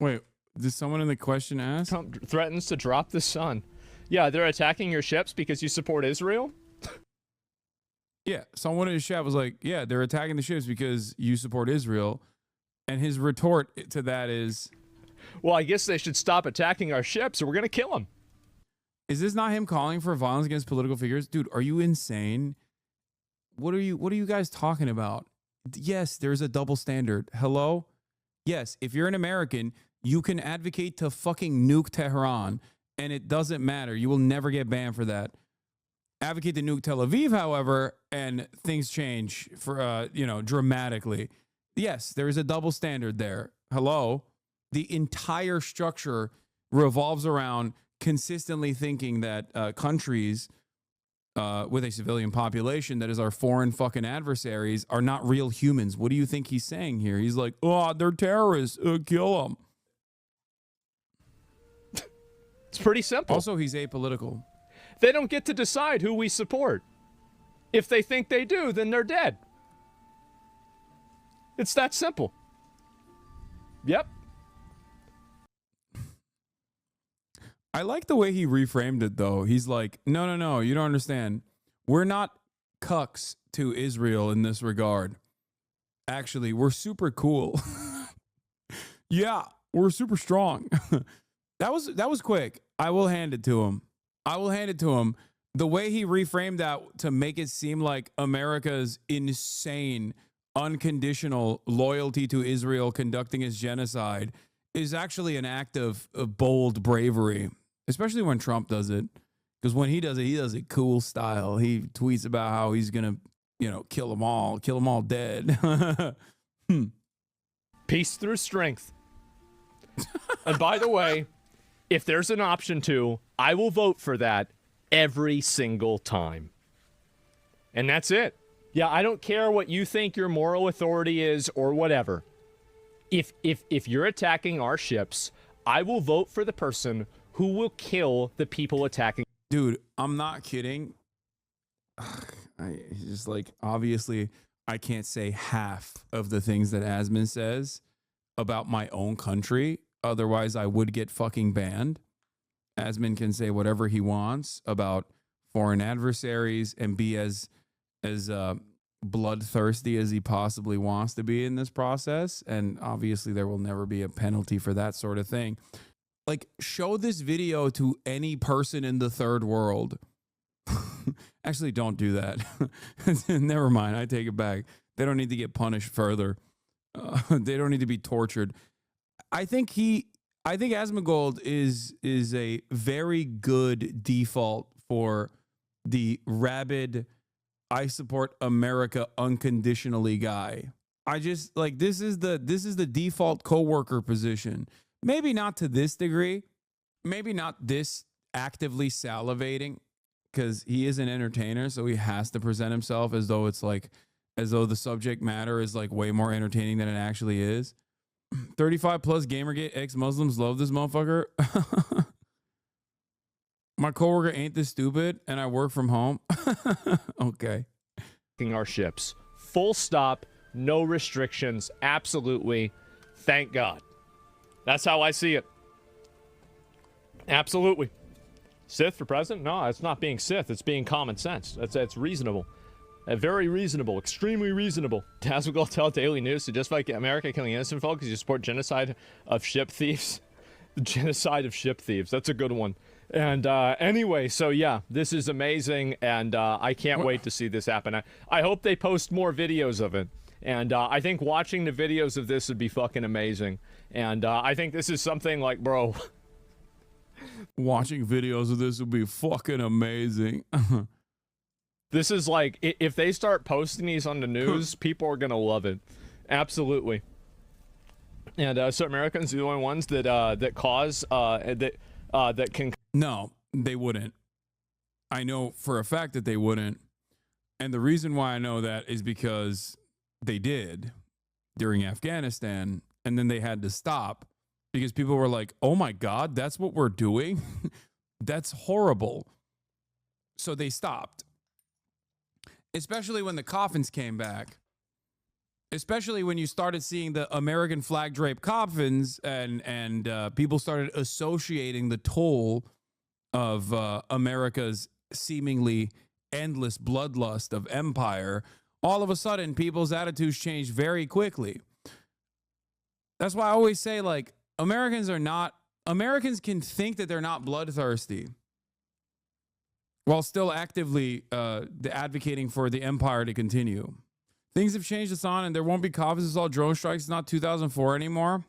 [SPEAKER 1] Wait, did someone in the question ask?
[SPEAKER 4] Trump threatens to drop the sun. Yeah, they're attacking your ships because you support Israel?
[SPEAKER 1] Yeah, someone in his chat was like, yeah, they're attacking the ships because you support Israel. And his retort to that is,
[SPEAKER 4] well, I guess they should stop attacking our ships or we're going to kill them.
[SPEAKER 1] Is this not him calling for violence against political figures? Dude, are you insane? What are you guys talking about? Yes, there's a double standard. Hello? Yes, if you're an American, you can advocate to fucking nuke Tehran, and it doesn't matter. You will never get banned for that. Advocate to nuke Tel Aviv, however, and things change for dramatically. Yes, there is a double standard there. Hello? The entire structure revolves around consistently thinking that countries with a civilian population that is our foreign fucking adversaries are not real humans. What do you think he's saying here? He's like, oh, they're terrorists. Kill them.
[SPEAKER 4] It's pretty simple.
[SPEAKER 1] Also, he's apolitical.
[SPEAKER 4] They don't get to decide who we support. If they think they do, then they're dead. It's that simple. Yep.
[SPEAKER 1] I like the way he reframed it, though. He's like, no, you don't understand. We're not cucks to Israel in this regard. Actually, we're super cool. Yeah, we're super strong. That was quick. I will hand it to him. The way he reframed that to make it seem like America's insane, unconditional loyalty to Israel conducting its genocide is actually an act of bold bravery, especially when Trump does it. Because when he does it cool style. He tweets about how he's going to, kill them all dead.
[SPEAKER 4] Peace through strength. And by the way, if there's an option to, I will vote for that every single time. And that's it. Yeah, I don't care what you think your moral authority is or whatever. If you're attacking our ships, I will vote for the person who will kill the people attacking.
[SPEAKER 1] Dude, I'm not kidding. He's just like, obviously, I can't say half of the things that Asmon says about my own country. Otherwise, I would get fucking banned. Asmon can say whatever he wants about foreign adversaries and be as bloodthirsty as he possibly wants to be in this process. And obviously, there will never be a penalty for that sort of thing. Like, show this video to any person in the third world. Actually, don't do that. Never mind. I take it back. They don't need to get punished further. They don't need to be tortured. I think asmongold is a very good default for the rabid, I support America unconditionally guy. I just like this is the default coworker position. Maybe not to this degree. Maybe not this actively salivating, because he is an entertainer, so he has to present himself as though the subject matter is like way more entertaining than it actually is. 35 plus Gamergate ex-Muslims love this motherfucker. My coworker ain't this stupid, and I work from home. Okay.
[SPEAKER 4] Our ships. Full stop. No restrictions. Absolutely. Thank God. That's how I see it. Absolutely. Sith for president? No, it's not being Sith. It's being common sense. That's reasonable. Very reasonable. Extremely reasonable. Hasanabi tell Daily News to justify America killing innocent folk because you support genocide of ship thieves. The genocide of ship thieves. That's a good one. And anyway, so yeah, this is amazing, and I can't wait to see this happen. I hope they post more videos of it. And I think watching the videos of this would be fucking amazing. And I think this is something like, bro.
[SPEAKER 1] Watching videos of this would be fucking amazing.
[SPEAKER 4] This is like, if they start posting these on the news, people are gonna love it. Absolutely. And so Americans are the only ones that cause that can.
[SPEAKER 1] No, they wouldn't. I know for a fact that they wouldn't. And the reason why I know that is because they did during Afghanistan, and then they had to stop because people were like, oh my God, that's what we're doing? That's horrible. So they stopped. Especially when the coffins came back. Especially when you started seeing the American flag draped coffins and people started associating the toll of America's seemingly endless bloodlust of empire. All of a sudden, people's attitudes changed very quickly. That's why I always say, like, Americans can think that they're not bloodthirsty while still actively advocating for the empire to continue. Things have changed, Hasan, and there won't be coffins. It's all drone strikes. It's not 2004 anymore.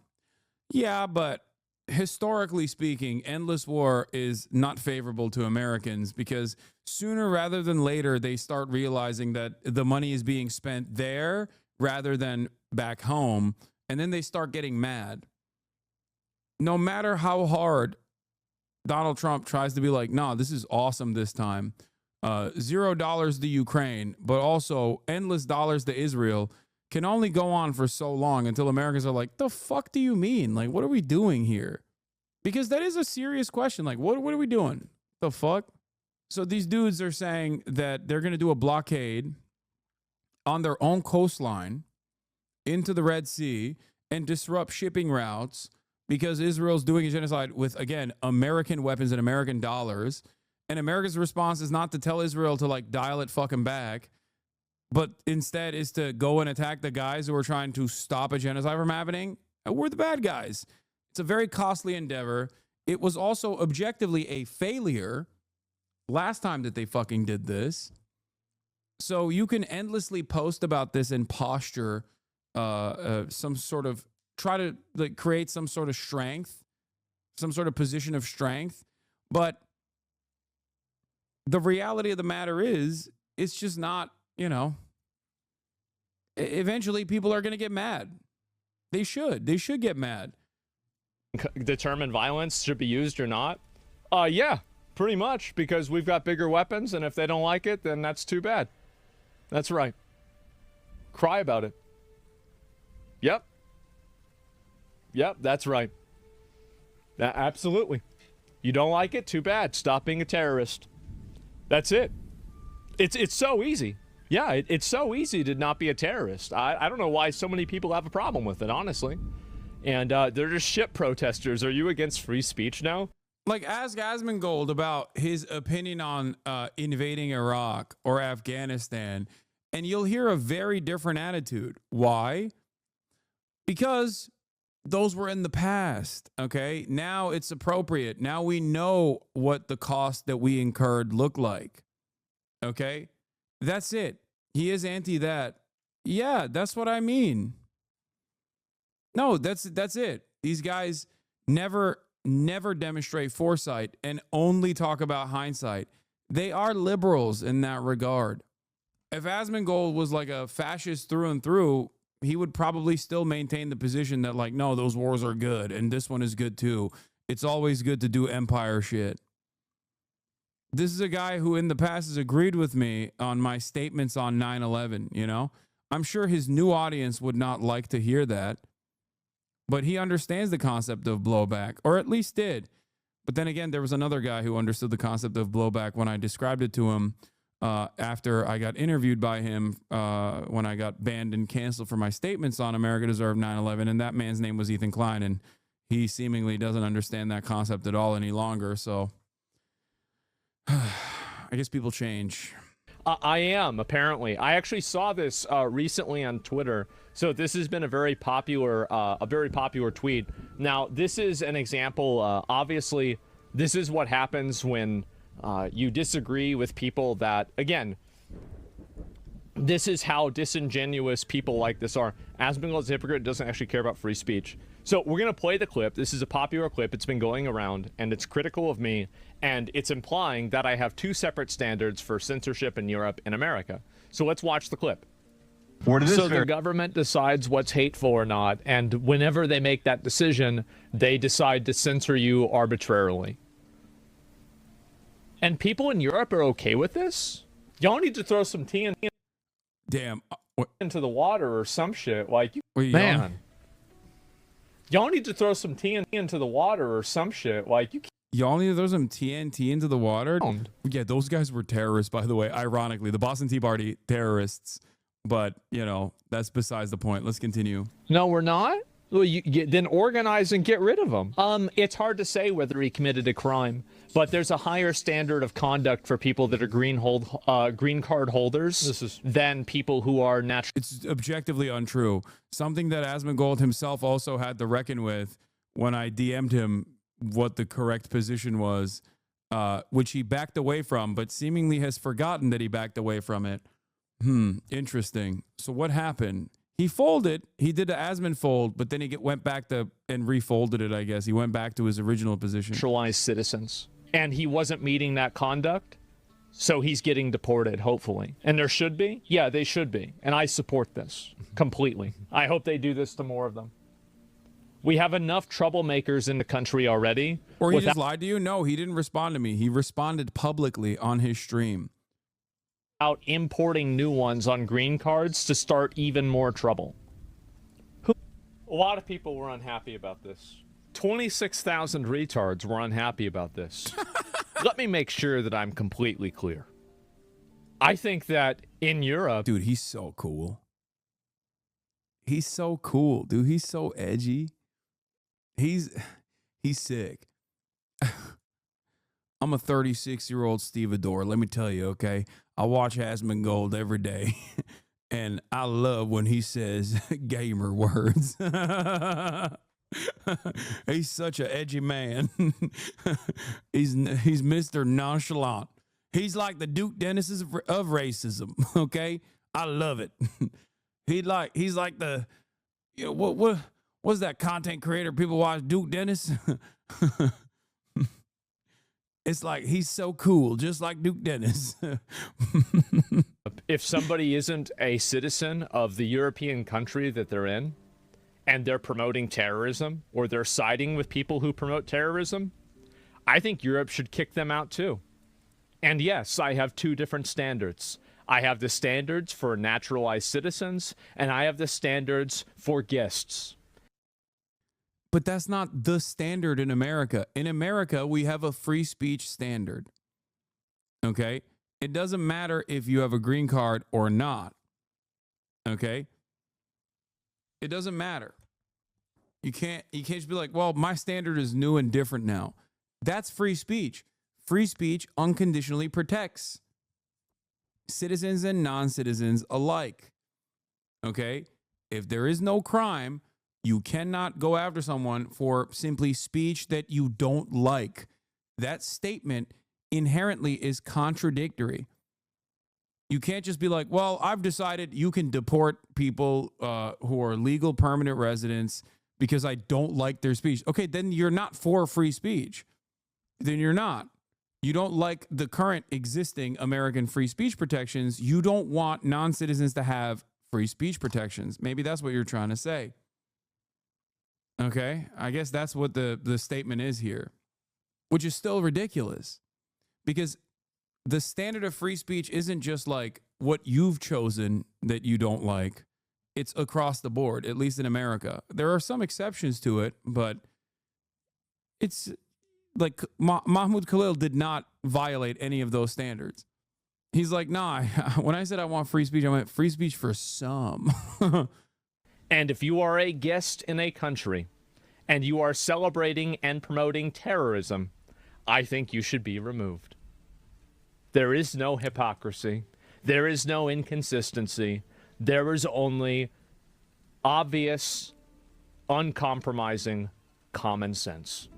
[SPEAKER 1] Yeah, but historically speaking, endless war is not favorable to Americans because sooner rather than later, they start realizing that the money is being spent there rather than back home, and then they start getting mad. No matter how hard Donald Trump tries to be like, nah, this is awesome this time. $0 to Ukraine, but also endless dollars to Israel can only go on for so long until Americans are like, the fuck do you mean? Like, what are we doing here? Because that is a serious question. Like, what are we doing? The fuck? So these dudes are saying that they're going to do a blockade on their own coastline into the Red Sea and disrupt shipping routes because Israel's doing a genocide with, again, American weapons and American dollars. And America's response is not to tell Israel to like dial it fucking back, but instead is to go and attack the guys who are trying to stop a genocide from happening. We're the bad guys. It's a very costly endeavor. It was also objectively a failure last time that they fucking did this. So you can endlessly post about this and posture some sort of, try to like create some sort of strength, some sort of position of strength. But the reality of the matter is, it's just not, you know, eventually people are going to get mad. They should get mad.
[SPEAKER 4] Determine violence should be used or not? Yeah, pretty much, because we've got bigger weapons, and if they don't like it, then that's too bad. That's right. Cry about it. Yep. Yep, that's right. Absolutely. You don't like it? Too bad. Stop being a terrorist. That's it. It's so easy. Yeah, it's so easy to not be a terrorist. I don't know why so many people have a problem with it, honestly. And they're just shit protesters. Are you against free speech now?
[SPEAKER 1] Like, ask asmongold about his opinion on invading Iraq or Afghanistan, and you'll hear a very different attitude. Why? Because those were in the past, okay? Now it's appropriate. Now we know what the cost that we incurred looked like, okay? That's it. He is anti that. Yeah, that's what I mean. No, that's it. These guys never demonstrate foresight and only talk about hindsight. They are liberals in that regard. If asmongold was like a fascist through and through, he would probably still maintain the position that like, no, those wars are good and this one is good too. It's always good to do empire shit. This is a guy who in the past has agreed with me on my statements on 9/11, you know? I'm sure his new audience would not like to hear that, but he understands the concept of blowback, or at least did. But then again, there was another guy who understood the concept of blowback when I described it to him after I got interviewed by him when I got banned and canceled for my statements on America Deserved 9/11, and that man's name was Ethan Klein, and he seemingly doesn't understand that concept at all any longer, so I guess people change.
[SPEAKER 4] I am, apparently. I actually saw this recently on Twitter. So this has been a very popular tweet. Now, this is an example. Obviously, this is what happens when you disagree with people that, again, this is how disingenuous people like this are. Asmongold's a hypocrite, doesn't actually care about free speech. So we're going to play the clip. This is a popular clip. It's been going around, and it's critical of me, and it's implying that I have two separate standards for censorship in Europe and America. So let's watch the clip. So the government decides what's hateful or not, and whenever they make that decision, they decide to censor you arbitrarily. And people in Europe are okay with this? Y'all need to throw some TNT into the water or some shit. Like, man. Y'all need to throw some TNT into the water or some shit. Like,
[SPEAKER 1] y'all need to throw some TNT into the water? Yeah, those guys were terrorists, by the way. Ironically, the Boston Tea Party terrorists. But, you know, that's besides the point. Let's continue.
[SPEAKER 4] No, we're not? Well, then organize and get rid of them. It's hard to say whether he committed a crime, but there's a higher standard of conduct for people that are green card holders than people who are natural.
[SPEAKER 1] It's objectively untrue. Something that asmongold himself also had to reckon with when I DM'd him what the correct position was, which he backed away from, but seemingly has forgotten that he backed away from it. Interesting. So what happened? He folded. He did the Asmon fold, but then he went back to and refolded it, I guess. He went back to his original position.
[SPEAKER 4] Naturalized citizens. And he wasn't meeting that conduct, so he's getting deported, hopefully. And there should be? Yeah, they should be. And I support this completely. I hope they do this to more of them. We have enough troublemakers in the country already.
[SPEAKER 1] Or he just lied to you? No, he didn't respond to me. He responded publicly on his stream.
[SPEAKER 4] Out importing new ones on green cards to start even more trouble. A lot of people were unhappy about this. 26,000 retards were unhappy about this. Let me make sure that I'm completely clear. I think that in Europe,
[SPEAKER 1] Dude, he's so cool. He's so cool, dude. He's so edgy. He's sick. I'm a 36-year-old stevedore. Let me tell you, okay? I watch Hasmongold every day, and I love when he says gamer words. He's such an edgy man. He's Mr. Nonchalant. He's like the Duke Dennis of racism. Okay, I love it. He's like the, you know, what's that content creator people watch, Duke Dennis? It's like he's so cool, just like Duke Dennis.
[SPEAKER 4] if somebody isn't a citizen of the European country that they're in, and they're promoting terrorism, or they're siding with people who promote terrorism, I think Europe should kick them out too. And yes, I have two different standards. I have the standards for naturalized citizens, and I have the standards for guests.
[SPEAKER 1] But that's not the standard in America. In America, we have a free speech standard. Okay? It doesn't matter if you have a green card or not. Okay? It doesn't matter. You can't just be like, well, my standard is new and different now. That's free speech. Free speech unconditionally protects citizens and non-citizens alike. Okay? If there is no crime, you cannot go after someone for simply speech that you don't like. That statement inherently is contradictory. You can't just be like, well, I've decided you can deport people who are legal permanent residents because I don't like their speech. Okay, then you're not for free speech. Then you're not. You don't like the current existing American free speech protections. You don't want non-citizens to have free speech protections. Maybe that's what you're trying to say. Okay, I guess that's what the statement is here, which is still ridiculous because the standard of free speech isn't just like what you've chosen that you don't like. It's across the board, at least in America. There are some exceptions to it, but it's like Mahmoud Khalil did not violate any of those standards. He's like, nah, when I said I want free speech, I meant free speech for some.
[SPEAKER 4] And if you are a guest in a country and you are celebrating and promoting terrorism, I think you should be removed. There is no hypocrisy. There is no inconsistency. There is only obvious, uncompromising common sense.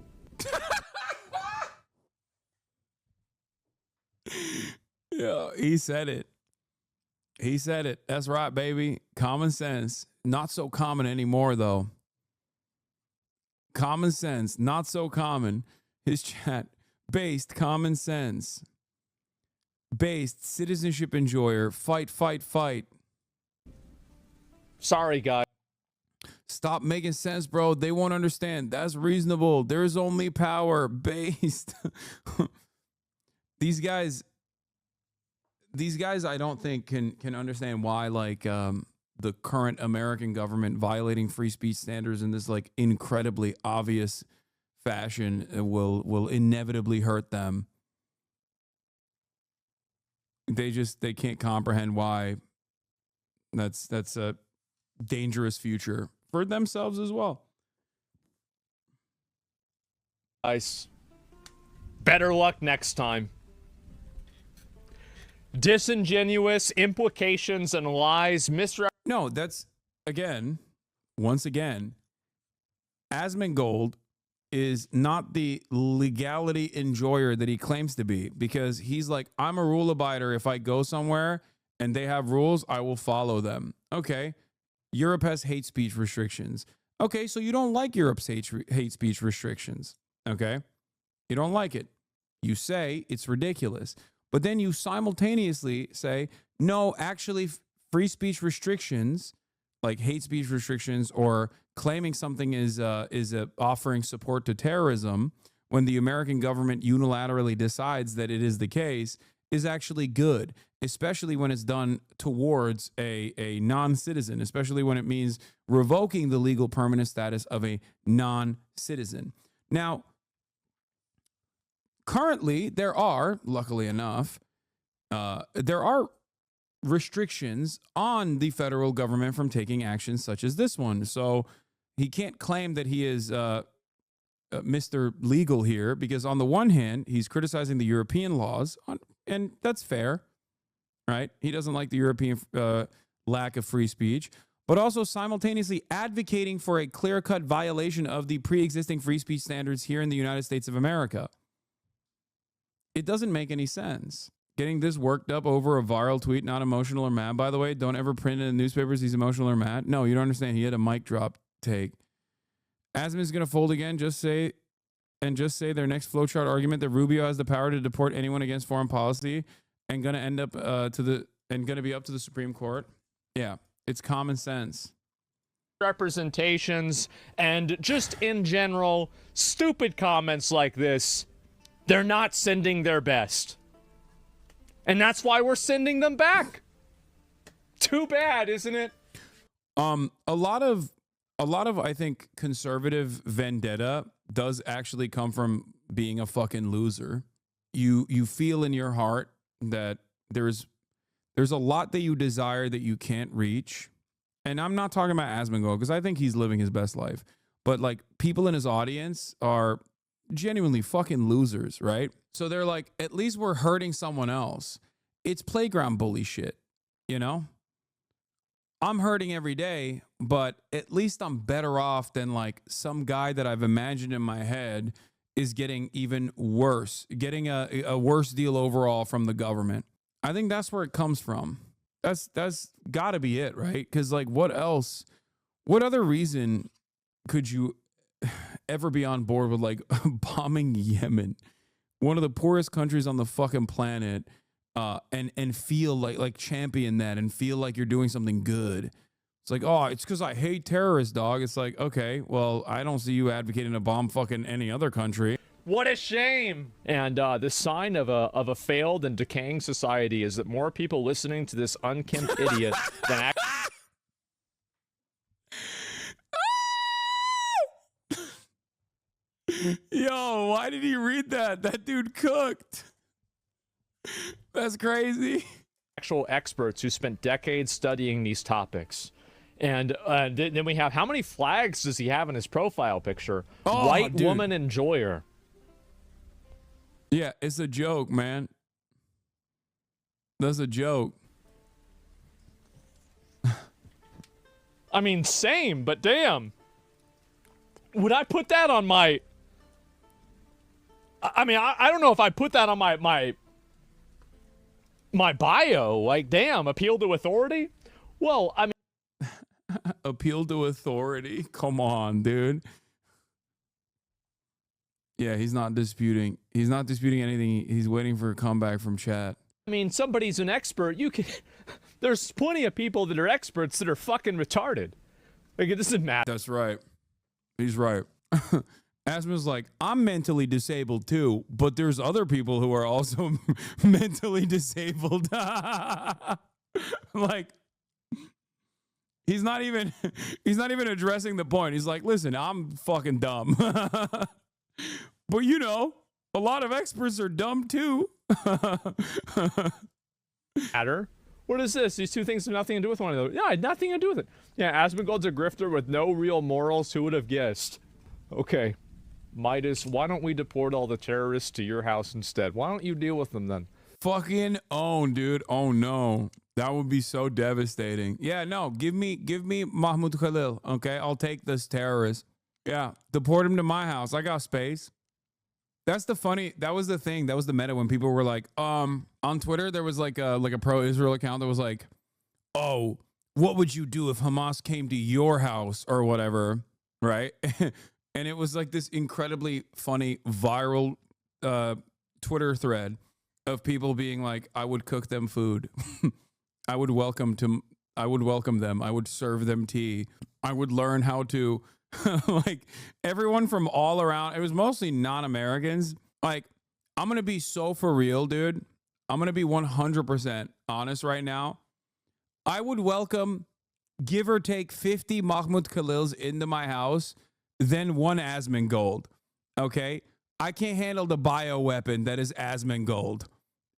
[SPEAKER 1] Yeah, he said it. He said it. That's right, baby. Common sense. Not so common anymore, though. Common sense. Not so common. His chat. Based common sense. Based citizenship enjoyer. Fight, fight, fight.
[SPEAKER 4] Sorry, guys.
[SPEAKER 1] Stop making sense, bro. They won't understand. That's reasonable. There's only power. Based. These guys, I don't think can understand why, like, the current American government violating free speech standards in this like incredibly obvious fashion will inevitably hurt them. They can't comprehend why that's a dangerous future for themselves as well.
[SPEAKER 4] Guys, better luck next time. Disingenuous implications and lies,
[SPEAKER 1] No, that's once again, Asmongold is not the legality enjoyer that he claims to be, because he's like, I'm a rule abider. If I go somewhere and they have rules, I will follow them. Okay. Europe has hate speech restrictions. Okay. So you don't like Europe's hate speech restrictions. Okay. You don't like it. You say it's ridiculous. But then you simultaneously say, no, actually, free speech restrictions, like hate speech restrictions or claiming something is offering support to terrorism when the American government unilaterally decides that it is the case, is actually good, especially when it's done towards a non-citizen, especially when it means revoking the legal permanent status of a non-citizen. Now, currently there are, luckily enough, there are restrictions on the federal government from taking actions such as this one. So he can't claim that he is Mr. Legal here, because on the one hand, he's criticizing the European laws, and that's fair, right? He doesn't like the European lack of free speech, but also simultaneously advocating for a clear-cut violation of the pre-existing free speech standards here in the United States of America. It doesn't make any sense. Getting this worked up over a viral tweet, not emotional or mad, by the way. Don't ever print in the newspapers he's emotional or mad. No, you don't understand. He had a mic drop take. Asman is going to fold again. Just say their next flowchart argument that Rubio has the power to deport anyone against foreign policy and going to end up going to be up to the Supreme Court. Yeah, it's common sense.
[SPEAKER 4] Representations and just in general, stupid comments like this, they're not sending their best. And that's why we're sending them back. Too bad, isn't it?
[SPEAKER 1] A lot of I think conservative vendetta does actually come from being a fucking loser. You feel in your heart that there's a lot that you desire that you can't reach. And I'm not talking about asmongold, because I think he's living his best life. But like, people in his audience are genuinely fucking losers, right? So they're like, at least we're hurting someone else. It's playground bully shit, you know? I'm hurting every day, but at least I'm better off than like some guy that I've imagined in my head is getting even worse, getting a worse deal overall from the government. I think that's where it comes from. That's got to be it, right? Because like, what else? What other reason could you ever be on board with like bombing Yemen, one of the poorest countries on the fucking planet, and feel like champion that and feel like you're doing something good? It's like, oh, it's because I hate terrorists, dog. It's like, okay, well, I don't see you advocating to bomb fucking any other country.
[SPEAKER 4] What a shame. And the sign of a failed and decaying society is that more people listening to this unkempt idiot than
[SPEAKER 1] Yo, why did he read that? That dude cooked. That's crazy.
[SPEAKER 4] actual experts who spent decades studying these topics. And then we have, how many flags does he have in his profile picture?
[SPEAKER 1] Oh,
[SPEAKER 4] White
[SPEAKER 1] dude.
[SPEAKER 4] woman enjoyer.
[SPEAKER 1] Yeah, it's a joke, man. That's a joke.
[SPEAKER 4] I mean, same, but damn. Would I put that on my... I mean, I don't know if I put that on my bio. Like, damn, appeal to authority? Well, I mean...
[SPEAKER 1] Appeal to authority? Come on, dude. Yeah, he's not disputing. He's not disputing anything. He's waiting for a comeback from chat.
[SPEAKER 4] I mean, somebody's an expert. You can... There's plenty of people that are experts that are fucking retarded. Like, it doesn't matter.
[SPEAKER 1] That's right. He's right. Asma's like, I'm mentally disabled too, but there's other people who are also mentally disabled. Like, he's not even addressing the point. He's like, listen, I'm fucking dumb. But you know, a lot of experts are dumb too.
[SPEAKER 4] Matter. What is this? These two things have nothing to do with one another. Yeah, I had nothing to do with it. Yeah, asmongold's a grifter with no real morals. Who would have guessed? Okay. Midas, why don't we deport all the terrorists to your house instead? Why don't you deal with them then?
[SPEAKER 1] Fucking own, dude. Oh no. That would be so devastating. Yeah, no, give me Mahmoud Khalil, okay? I'll take this terrorist. Yeah, deport him to my house. I got space. That was the thing. That was the meta when people were like, on Twitter, there was like a pro-Israel account that was like, oh, what would you do if Hamas came to your house or whatever, right? And it was like this incredibly funny viral Twitter thread of people being like, I would cook them food. I would welcome them. I would serve them tea. I would learn how to like everyone from all around. It was mostly non-Americans. Like, I'm going to be so for real, dude. I'm going to be 100% honest right now. I would welcome, give or take 50 Mahmoud Khalils into my house, then one asmongold. Okay. I can't handle the bioweapon that is asmongold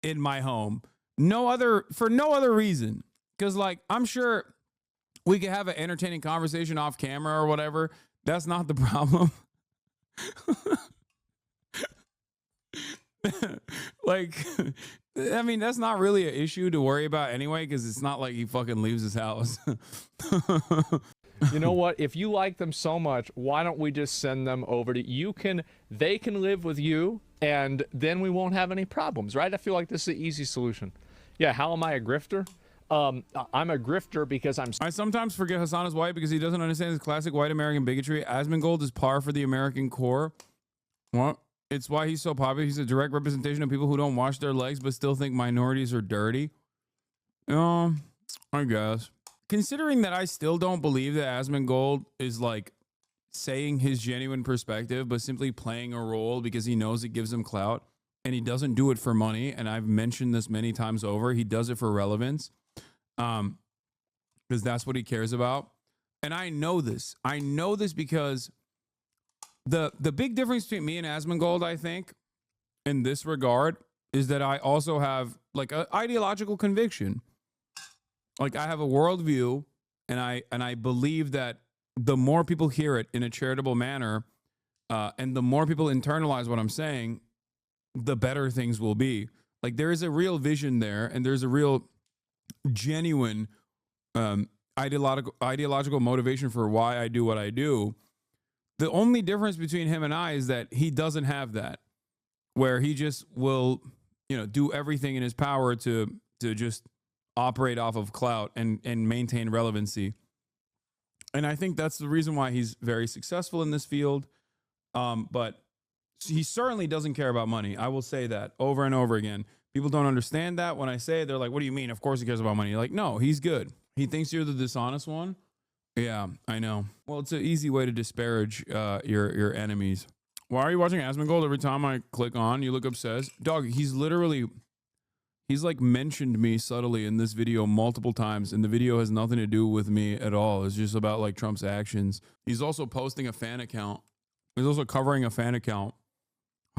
[SPEAKER 1] in my home. For no other reason. Because, like, I'm sure we could have an entertaining conversation off camera or whatever. That's not the problem. Like, I mean, that's not really an issue to worry about anyway, because it's not like he fucking leaves his house.
[SPEAKER 4] You know what? If you like them so much, why don't we just send them over to you? They can live with you, and then we won't have any problems, right? I feel like this is the easy solution. Yeah, how am I a grifter? I'm a grifter because I
[SPEAKER 1] sometimes forget Hasan is white because he doesn't understand his classic white American bigotry. Asmongold is par for the American core. What? It's why he's so popular. He's a direct representation of people who don't wash their legs but still think minorities are dirty. I guess. Considering that I still don't believe that Asmongold is like saying his genuine perspective, but simply playing a role because he knows it gives him clout, and he doesn't do it for money. And I've mentioned this many times over. He does it for relevance, because that's what he cares about. And I know this. I know this because the big difference between me and Asmongold, I think, in this regard, is that I also have like an ideological conviction. Like, I have a worldview, and I believe that the more people hear it in a charitable manner, and the more people internalize what I'm saying, the better things will be. Like, there is a real vision there, and there's a real genuine ideological motivation for why I do what I do. The only difference between him and I is that he doesn't have that, where he just will, do everything in his power to just operate off of clout and maintain relevancy. And I think that's the reason why he's very successful in this field. But he certainly doesn't care about money. I will say that over and over again. People don't understand that. When I say it, they're like, what do you mean? Of course he cares about money. Like, no, he's good. He thinks you're the dishonest one. Yeah, I know. Well, it's an easy way to disparage your enemies. Why are you watching Asmongold? Every time I click on, you look obsessed. Dog, he's like mentioned me subtly in this video multiple times, and the video has nothing to do with me at all. It's just about like Trump's actions. He's also posting a fan account. He's also covering a fan account,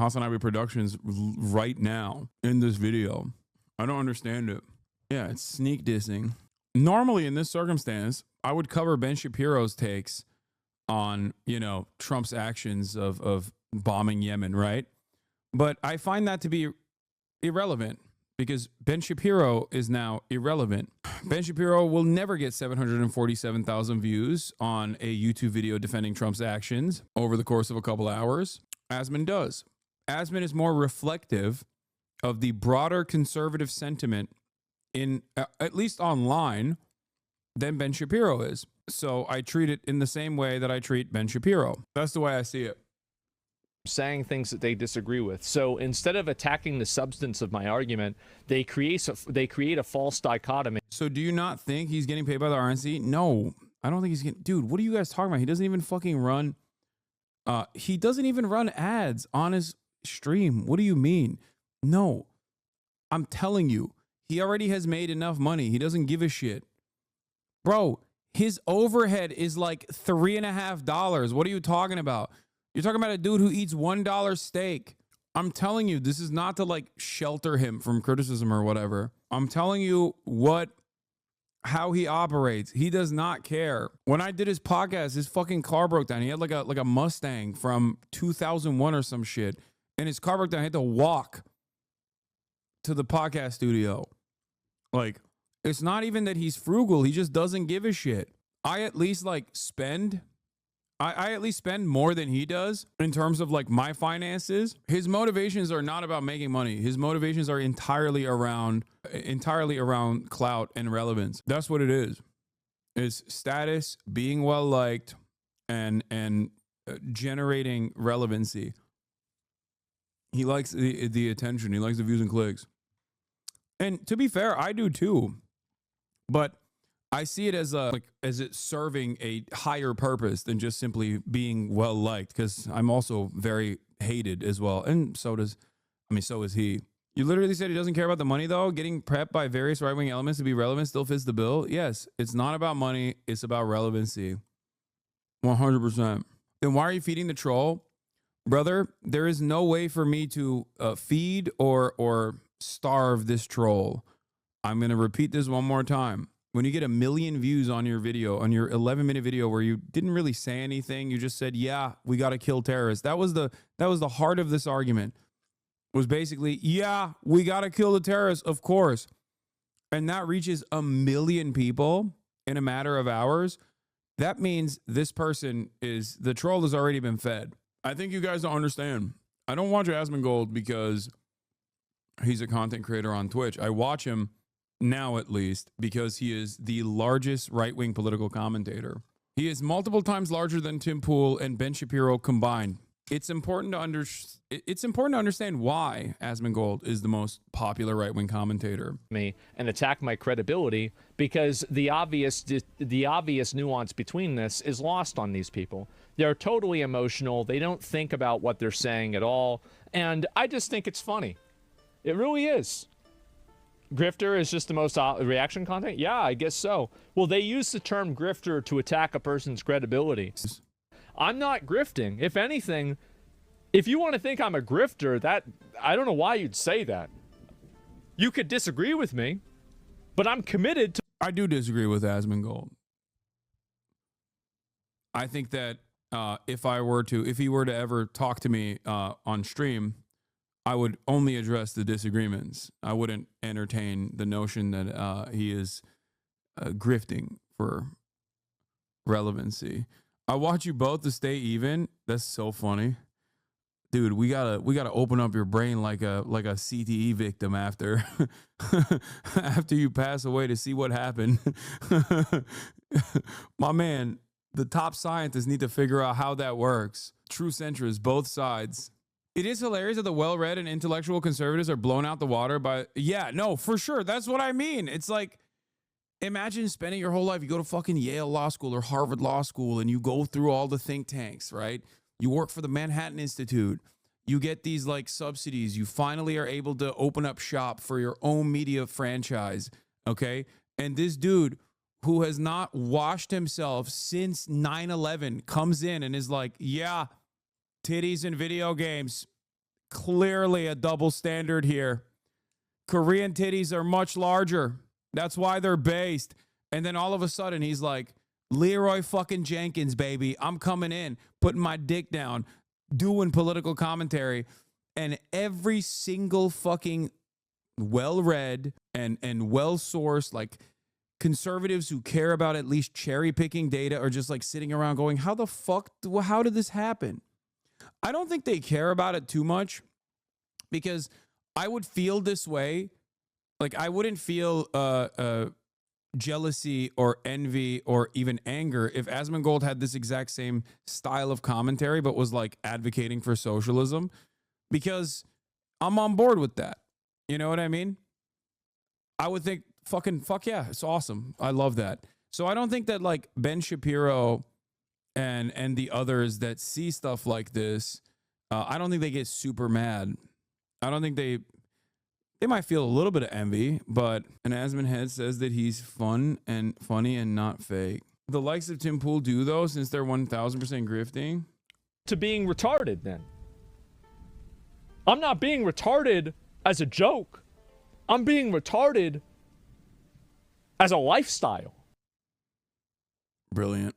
[SPEAKER 1] Hasanabi Productions, right now in this video. I don't understand it. Yeah, it's sneak dissing. Normally in this circumstance, I would cover Ben Shapiro's takes on, Trump's actions of bombing Yemen, right? But I find that to be irrelevant, because Ben Shapiro is now irrelevant. Ben Shapiro will never get 747,000 views on a YouTube video defending Trump's actions over the course of a couple hours. Asmon does. Asmon is more reflective of the broader conservative sentiment in, at least online, than Ben Shapiro is. So I treat it in the same way that I treat Ben Shapiro. That's the way I see it.
[SPEAKER 4] saying things that they disagree with. So instead of attacking the substance of my argument, they create a false dichotomy.
[SPEAKER 1] So do you not think he's getting paid by the RNC? No, I don't think he's getting... Dude, what are you guys talking about? He doesn't even fucking run... he doesn't even run ads on his stream. What do you mean? No, I'm telling you, he already has made enough money. He doesn't give a shit. Bro, his overhead is like $3.50. What are you talking about? You're talking about a dude who eats $1 steak. I'm telling you, this is not to like shelter him from criticism or whatever. I'm telling you how he operates. He does not care. When I did his podcast, his fucking car broke down. He had like a Mustang from 2001 or some shit, and his car broke down. He had to walk to the podcast studio. Like, it's not even that he's frugal. He just doesn't give a shit. I at least like spend... I at least spend more than he does in terms of like my finances. His motivations are not about making money. His motivations are entirely around clout and relevance. That's what it is. It's status, being well liked, and generating relevancy. He likes the attention. He likes the views and clicks. And to be fair, I do too. But I see it as it serving a higher purpose than just simply being well liked, because I'm also very hated as well. And so is he. You literally said he doesn't care about the money though. Getting prepped by various right-wing elements to be relevant still fits the bill. Yes, it's not about money. It's about relevancy. 100%. Then why are you feeding the troll? Brother, there is no way for me to feed or starve this troll. I'm going to repeat this one more time. When you get 1 million views on your video, on your 11-minute video where you didn't really say anything, you just said, yeah, we got to kill terrorists. That was the heart of this argument. Was basically, yeah, we got to kill the terrorists, of course. And that reaches 1 million people in a matter of hours. That means this person the troll has already been fed. I think you guys don't understand. I don't watch asmongold because he's a content creator on Twitch. I watch him now, at least, because he is the largest right-wing political commentator. He is multiple times larger than Tim Pool and Ben Shapiro combined. It's important to understand why asmongold is the most popular right-wing commentator.
[SPEAKER 4] Me and attack my credibility, because the obvious nuance between this is lost on these people. They're totally emotional. They don't think about what they're saying at all. And I just think it's funny. It really is. Grifter is just the most reaction content? Yeah, I guess so. Well, they use the term grifter to attack a person's credibility. I'm not grifting. If anything, if you want to think I'm a grifter, I don't know why you'd say that. You could disagree with me, but I'm committed to...
[SPEAKER 1] I do disagree with asmongold. I think that if he were to ever talk to me on stream, I would only address the disagreements. I wouldn't entertain the notion that he is grifting for relevancy. I want you both to stay even. That's so funny, dude. We gotta open up your brain like a CTE victim after after you pass away to see what happened. My man, the top scientists need to figure out how that works. True centrists, both sides. It is hilarious that the well-read and intellectual conservatives are blown out the water by... Yeah, no, for sure. That's what I mean. It's like, imagine spending your whole life, you go to fucking Yale Law School or Harvard Law School, and you go through all the think tanks, right? You work for the Manhattan Institute. You get these like subsidies. You finally are able to open up shop for your own media franchise, okay? And this dude who has not washed himself since 9/11 comes in and is like, yeah, titties in video games. Clearly a double standard here. Korean titties are much larger. That's why they're based. And then all of a sudden he's like, Leroy fucking Jenkins, baby. I'm coming in, putting my dick down, doing political commentary. And every single fucking well-read and well-sourced, like, conservatives who care about at least cherry-picking data are just like sitting around going, how the fuck, how did this happen? I don't think they care about it too much, because I would feel this way. Like, I wouldn't feel jealousy or envy or even anger if asmongold had this exact same style of commentary but was like advocating for socialism, because I'm on board with that. You know what I mean? I would think fuck yeah, it's awesome. I love that. So I don't think that like Ben Shapiro and the others that see stuff like this, I don't think they get super mad. I don't think they might feel a little bit of envy, but an Asmon head says that he's fun and funny and not fake. The likes of Tim Pool do, though, since they're 1000% grifting.
[SPEAKER 4] To being retarded, then. I'm not being retarded as a joke. I'm being retarded as a lifestyle.
[SPEAKER 1] Brilliant.